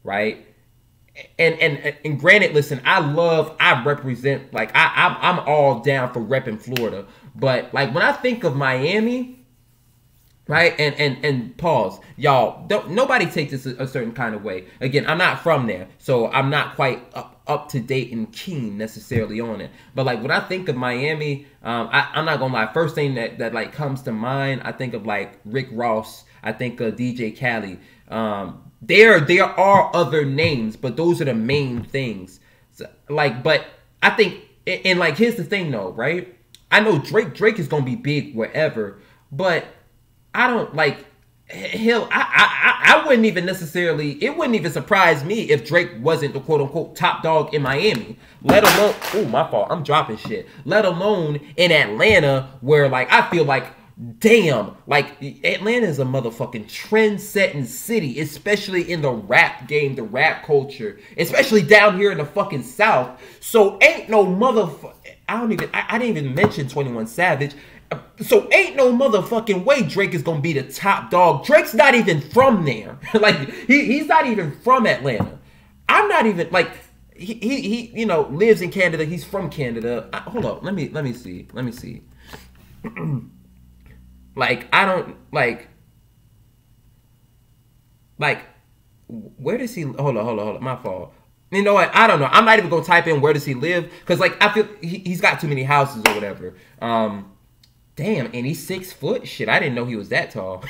right? And granted, listen, I represent, like, I'm all down for repping Florida, but like when I think of Miami, right, and pause, y'all, nobody take this a certain kind of way. Again, I'm not from there, so I'm not quite up to date and keen necessarily on it. But like when I think of Miami, I'm not gonna lie, first thing that like comes to mind, I think of like Rick Ross, I think of DJ Khaled. There are other names, but those are the main things. So, like, but I think, and like, here's the thing though, right? I know Drake is gonna be big wherever, but I don't like. Hell, I wouldn't even necessarily. It wouldn't even surprise me if Drake wasn't the quote unquote top dog in Miami. Let alone, oh, my fault, I'm dropping shit. Let alone in Atlanta, where like I feel like, damn, like Atlanta is a motherfucking trend-setting city, especially in the rap game, the rap culture, especially down here in the fucking South. So ain't no motherfucker. I didn't even mention 21 Savage. So ain't no motherfucking way Drake is gonna be the top dog. Drake's not even from there. Like he's not even from Atlanta. I'm not even like he you know lives in Canada. He's from Canada. Hold up, let me see. Like I don't like where does he? Hold on. My fault. You know what? I don't know. I'm not even gonna type in where does he live because like I feel he's got too many houses or whatever. Damn, and he's 6 foot. Shit, I didn't know he was that tall.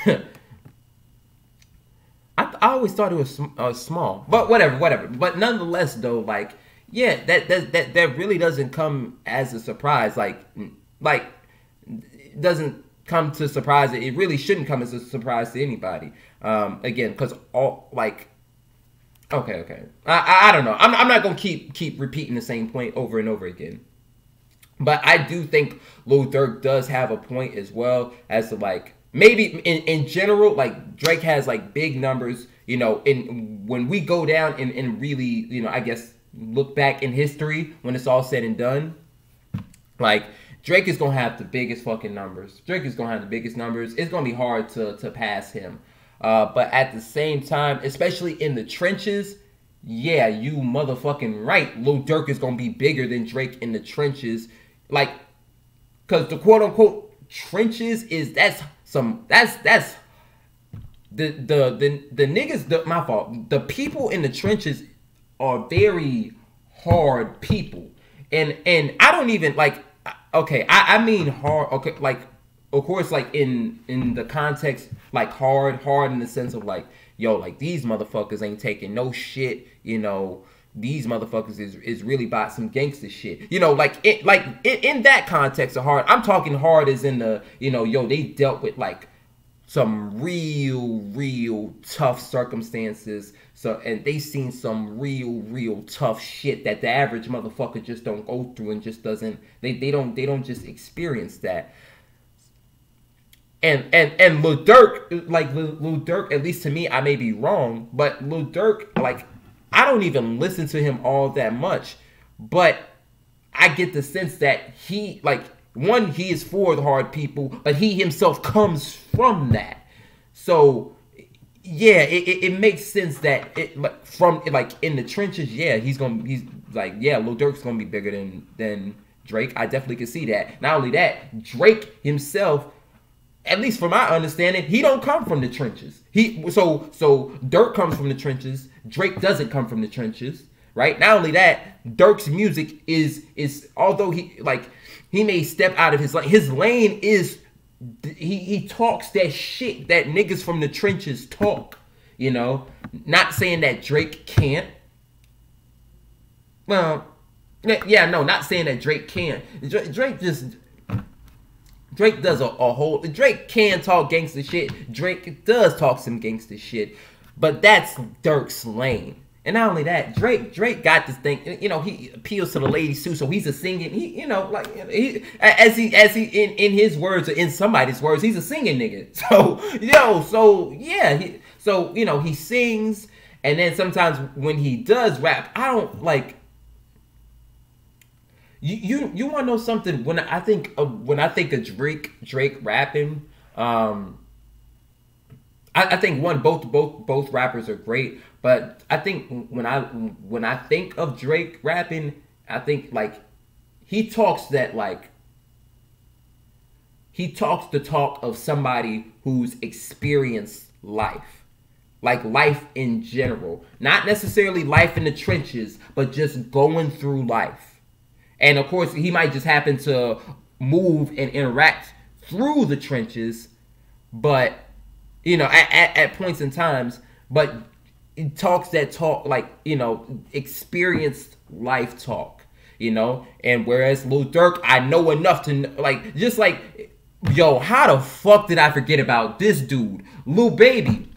I always thought it was small, but whatever. But nonetheless, though, like, yeah, that really doesn't come as a surprise. Like it doesn't come to surprise. It really shouldn't come as a surprise to anybody. Again, because all like, okay. I don't know. I'm not gonna keep repeating the same point over and over again. But I do think Lil Durk does have a point as well as to like maybe in general, like Drake has like big numbers, you know, when we go down and really, you know, I guess look back in history when it's all said and done, like Drake is gonna have the biggest fucking numbers. It's gonna be hard to pass him. But at the same time, especially in the trenches, yeah, you motherfucking right. Lil Durk is gonna be bigger than Drake in the trenches. Like, cause the quote unquote trenches is that's the niggas, my fault. The people in the trenches are very hard people. And I don't even like, okay, I mean hard, okay, like, of course, like in the context, like hard in the sense of like, yo, like these motherfuckers ain't taking no shit, you know. These motherfuckers is really about some gangster shit. You know, in that context of hard, I'm talking hard as in the, you know, yo, they dealt with like some real tough circumstances. So, and they seen some real tough shit that the average motherfucker just don't go through and just doesn't, they don't just experience that. And Lil Durk, like Lil Durk, at least to me, I may be wrong, but Lil Durk, like, I don't even listen to him all that much, but I get the sense that he, like, one, he is for the hard people, but he himself comes from that. So, yeah, it makes sense that from in the trenches, yeah, he's like, yeah, Lil Durk's gonna be bigger than Drake. I definitely can see that. Not only that, Drake himself, at least from my understanding, he don't come from the trenches. So Durk comes from the trenches. Drake doesn't come from the trenches, right? Not only that, Durk's music is although he may step out of his lane is he talks that shit that niggas from the trenches talk, you know. Not saying that Drake can't. Well, yeah, no, not saying that Drake can't. Drake does a whole. Drake can talk gangster shit. Drake does talk some gangster shit, but that's Dirk's lane. And not only that, Drake got this thing. You know, he appeals to the ladies too. So he's a singing. He, you know, like as he in his words or in somebody's words, he's a singing nigga. So you know, he sings, and then sometimes when he does rap, I don't like. You want to know something? When I think of Drake rapping, I think both rappers are great, but I think when I think of Drake rapping, I think like he talks the talk of somebody who's experienced life, like life in general, not necessarily life in the trenches, but just going through life. And of course, he might just happen to move and interact through the trenches, but you know, at points in times, but it talks that talk like, you know, experienced life talk, you know. And whereas Lil Durk, I know enough to like, just like, yo, how the fuck did I forget about this dude, Lil Baby?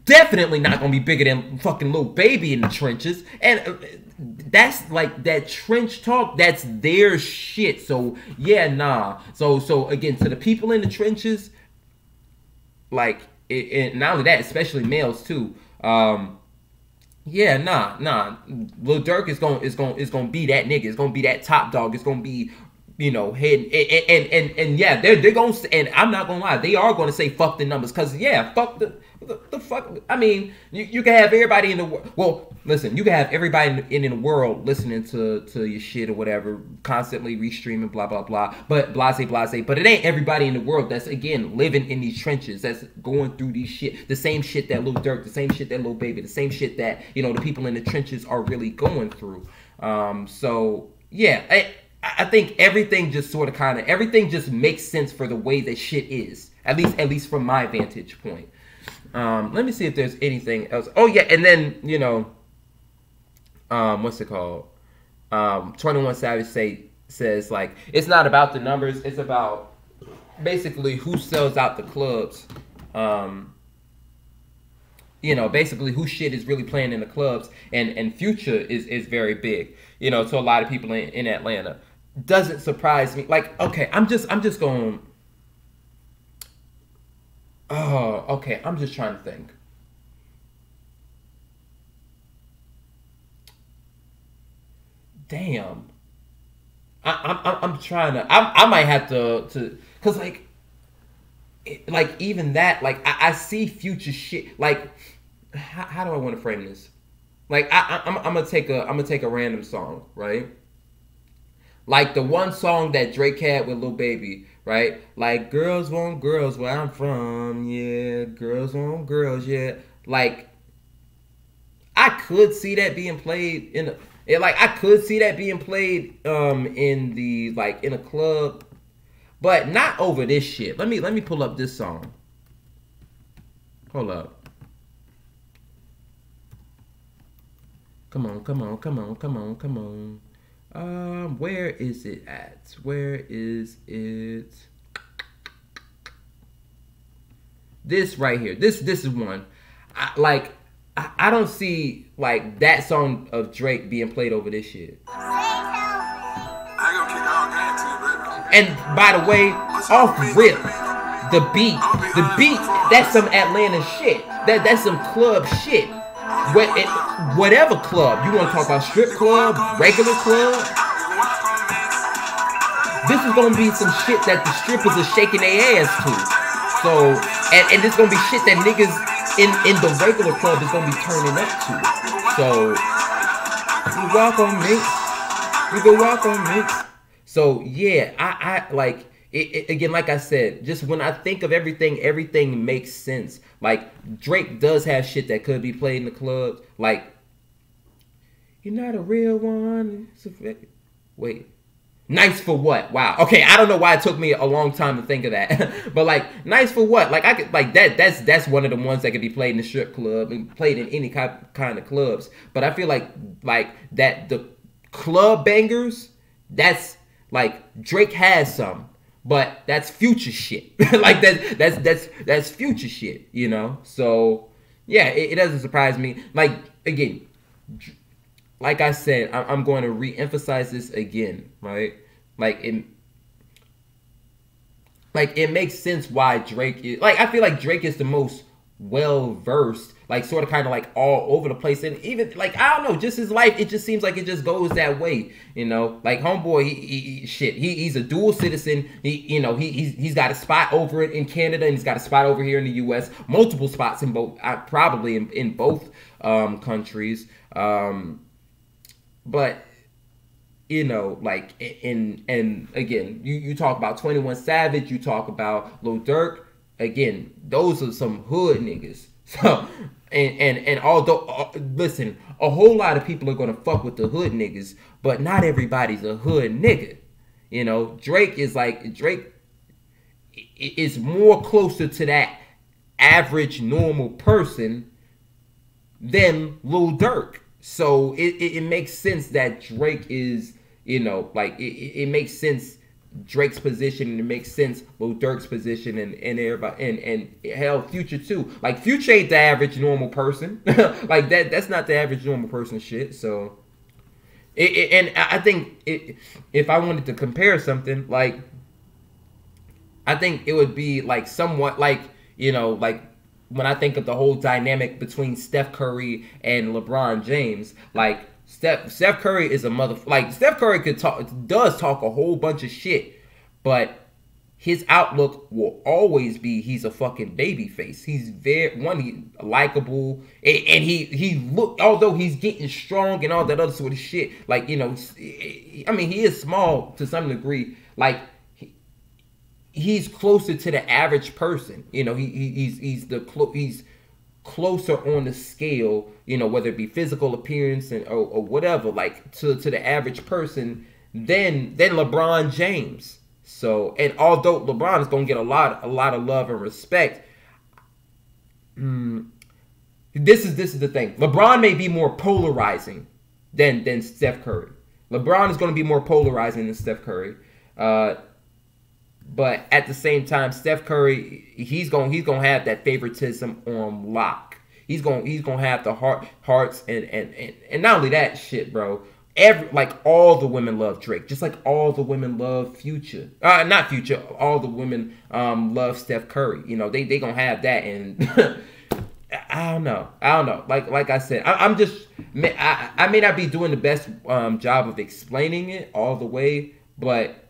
Definitely not gonna be bigger than fucking Lil Baby in the trenches, and that's like that trench talk. That's their shit. So yeah, nah. So again, to the people in the trenches, like, and not only that, especially males too. Yeah, nah. Lil Durk is gonna be that nigga. It's gonna be that top dog. It's gonna be, you know, head and yeah, they're gonna, and I'm not gonna lie, they are gonna say fuck the numbers, cause yeah, fuck the fuck. I mean, you can have everybody in the world. Well, listen, you can have everybody in the world listening to your shit or whatever, constantly restreaming, blah blah blah. But blase. But it ain't everybody in the world that's again living in these trenches, that's going through these shit, the same shit that Lil Durk, the same shit that Lil Baby, the same shit that, you know, the people in the trenches are really going through. So yeah, I think everything just sort of kind of everything just makes sense for the way that shit is. At least from my vantage point. Let me see if there's anything else. Oh yeah, and then, you know, what's it called? 21 Savage says like, it's not about the numbers, it's about basically who sells out the clubs. You know, basically who shit is really playing in the clubs, and Future is very big, you know, to a lot of people in Atlanta. Doesn't surprise me. Like, okay, I'm just going. Oh, okay. I'm just trying to think. Damn. I'm trying to. I might have to, cause like even that, like I see Future shit. Like, how do I want to frame this? Like I'm gonna take a random song, right? Like the one song that Drake had with Lil Baby, right? Like, girls want girls where I'm from, yeah. Girls want girls, yeah. Like, I could see that being played in a in a club, but not over this shit. Let me pull up this song. Hold up. Come on. Where is it at? Where is it? This right here. This is one. I don't see like that song of Drake being played over this shit. And by the way, off rip, the beat, that's some Atlanta shit. That's some club shit. Whatever club you want to talk about, strip club, regular club, this is gonna be some shit that the strippers are shaking their ass to. So, and this gonna be shit that niggas in the regular club is gonna be turning up to. So, we can walk on me. So yeah, I like it again. Like I said, just when I think of everything makes sense. Like, Drake does have shit that could be played in the clubs. Like, you're not a real one. Wait. Nice for what? Wow. Okay, I don't know why it took me a long time to think of that. But like, nice for what? Like I could like that's one of the ones that could be played in the strip club and played in any kind of clubs. But I feel like that the club bangers, that's like Drake has some, but that's future shit. Like that's future shit, you know? So yeah, it doesn't surprise me. Like again, like I said, I'm going to re-emphasize this again, right? Like it makes sense why Drake is like, I feel like Drake is the most well versed, like sort of kind of like all over the place, and even like I don't know, just his life, it just seems like it just goes that way, you know. Like homeboy, he's a dual citizen. He's got a spot over it in Canada, and he's got a spot over here in the U.S. Multiple spots in both, probably in both countries. But you know, like and again, you talk about 21 Savage, you talk about Lil Durk. Again, those are some hood niggas. So and although listen, a whole lot of people are gonna fuck with the hood niggas, but not everybody's a hood nigga. You know, Drake is more closer to that average normal person than Lil Durk. So it makes sense that Drake is, you know, like it makes sense Drake's position, and it makes sense Lil Durk's position, and everybody and hell, Future too. Like Future ain't the average normal person. Like that's not the average normal person shit. So and I think if I wanted to compare something, like I think it would be like somewhat like, you know, like when I think of the whole dynamic between Steph Curry and LeBron James, like Steph Curry is a like Steph Curry does talk a whole bunch of shit, but his outlook will always be he's a fucking baby face. He's he likable, and he look, although he's getting strong and all that other sort of shit, like, you know, I mean, he is small to some degree, like he's closer to the average person. You know, he's closer on the scale, you know, whether it be physical appearance or whatever, like to the average person than LeBron James. So, and although LeBron is gonna get a lot of love and respect, this is the thing. LeBron may be more polarizing than Steph Curry. LeBron is gonna be more polarizing than Steph Curry. But at the same time, Steph Curry, he's gonna have that favoritism on lock. He's gonna have the hearts and not only that shit, bro. Like all the women love Drake, just like all the women love Future. Not Future. All the women love Steph Curry. You know, they gonna have that, and I don't know. Like I said, I may not be doing the best job of explaining it all the way, but.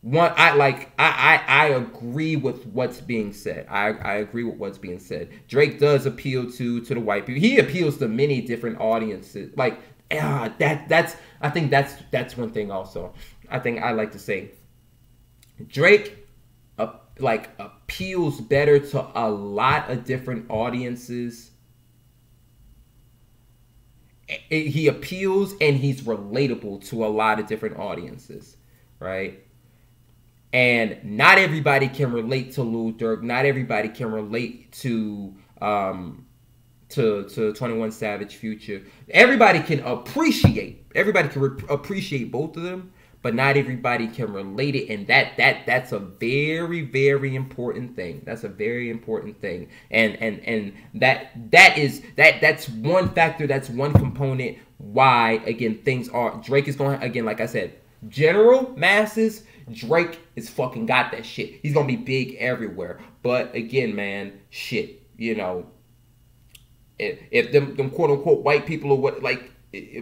I agree with what's being said. I agree with what's being said. Drake does appeal to the white people. He appeals to many different audiences. Like I think that's one thing also. I think I like to say Drake appeals better to a lot of different audiences. He appeals and he's relatable to a lot of different audiences, right? And not everybody can relate to Lil Durk. Not everybody can relate to 21 Savage, Future. Everybody can appreciate both of them, but not everybody can relate it, and that's a very, very important thing. That's a very important thing, and that's one factor. That's one component why, again, things are. Drake is going, again, like I said, general masses. Drake is fucking got that shit. He's gonna be big everywhere. But again, man, shit, you know, if them quote unquote white people or what, like,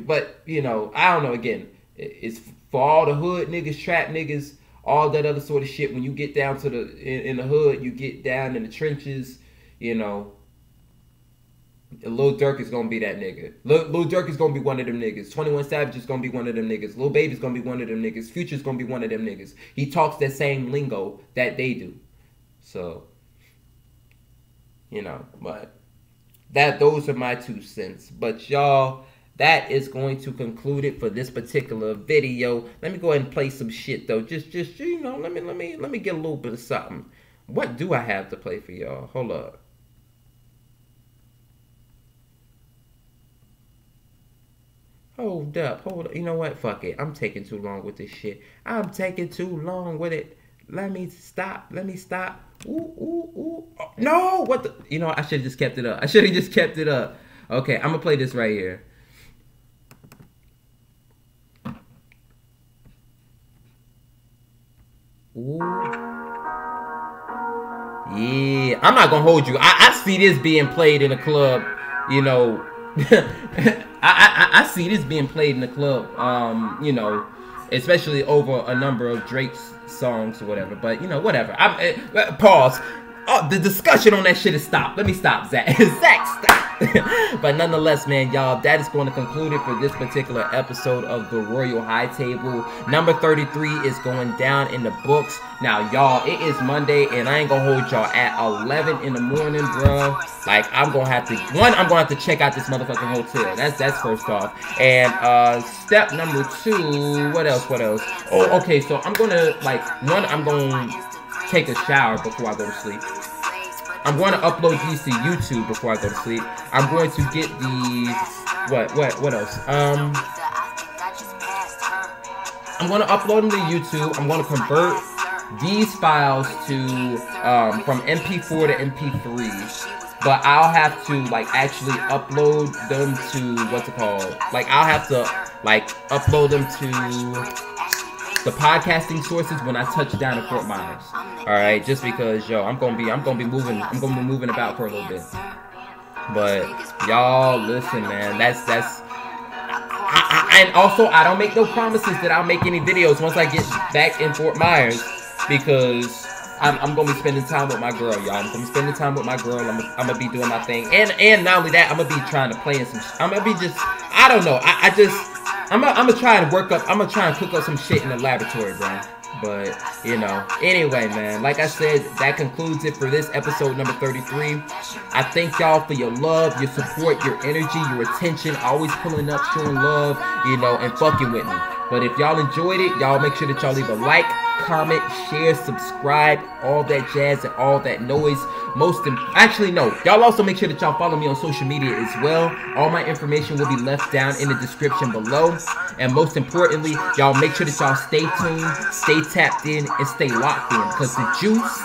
but you know, I don't know. Again, it's for all the hood niggas, trap niggas, all that other sort of shit. When you get down to in the hood, you get down in the trenches, you know. Lil Durk is gonna be that nigga. Lil Durk is gonna be one of them niggas. 21 Savage is gonna be one of them niggas. Lil Baby's gonna be one of them niggas. Future's gonna be one of them niggas. He talks that same lingo that they do. So, you know, but those are my 2 cents. But y'all, that is going to conclude it for this particular video. Let me go ahead and play some shit though. Just you know, let me get a little bit of something. What do I have to play for y'all? Hold up. Hold up. You know what? Fuck it. I'm taking too long with this shit. I'm taking too long with it. Let me stop. Ooh. Oh, no! What the? You know, I should have just kept it up. Okay, I'm gonna play this right here. Ooh. Yeah, I'm not gonna hold you. I see this being played in a club, you know. I see this being played in the club, you know, especially over a number of Drake's songs or whatever. But you know, whatever. Pause. Oh, the discussion on that shit is stopped. Let me stop, Zach. Zach, stop. But nonetheless, man, y'all, that is going to conclude it for this particular episode of the Royal High Table. Number 33 is going down in the books. Now, y'all, it is Monday, and I ain't gonna hold y'all at 11 in the morning, bro. Like, I'm gonna have to check out this motherfucking hotel. That's first off. And step number 2, what else? Oh, okay, so I'm gonna, I'm gonna take a shower before I go to sleep. I'm going to upload these to YouTube before I go to sleep. I'm going to get the what else? I'm going to upload them to YouTube. I'm going to convert these files to from MP4 to MP3. But I'll have to actually upload them to I'll have to upload them to the podcasting sources when I touch down in Fort Myers. All right, just because I'm gonna be moving about for a little bit. But y'all, listen, man, and also I don't make no promises that I'll make any videos once I get back in Fort Myers, because I'm gonna be spending time with my girl, y'all. I'm gonna be spending time with my girl. I'm gonna be doing my thing, and not only that, I'm gonna be trying to play in some. I'm gonna be just, I don't know. I'm gonna try and cook up some shit in the laboratory, bro. But, you know, anyway, man, like I said, that concludes it for this episode number 33. I thank y'all for your love, your support, your energy, your attention, always pulling up, showing love, you know, and fucking with me. But if y'all enjoyed it, y'all make sure that y'all leave a like, comment, share, subscribe, all that jazz and all that noise. Actually, no. Y'all also make sure that y'all follow me on social media as well. All my information will be left down in the description below. And most importantly, y'all make sure that y'all stay tuned, stay tapped in, and stay locked in, because the juice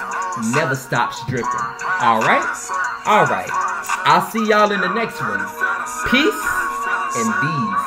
never stops dripping. Alright? Alright. I'll see y'all in the next one. Peace and bees.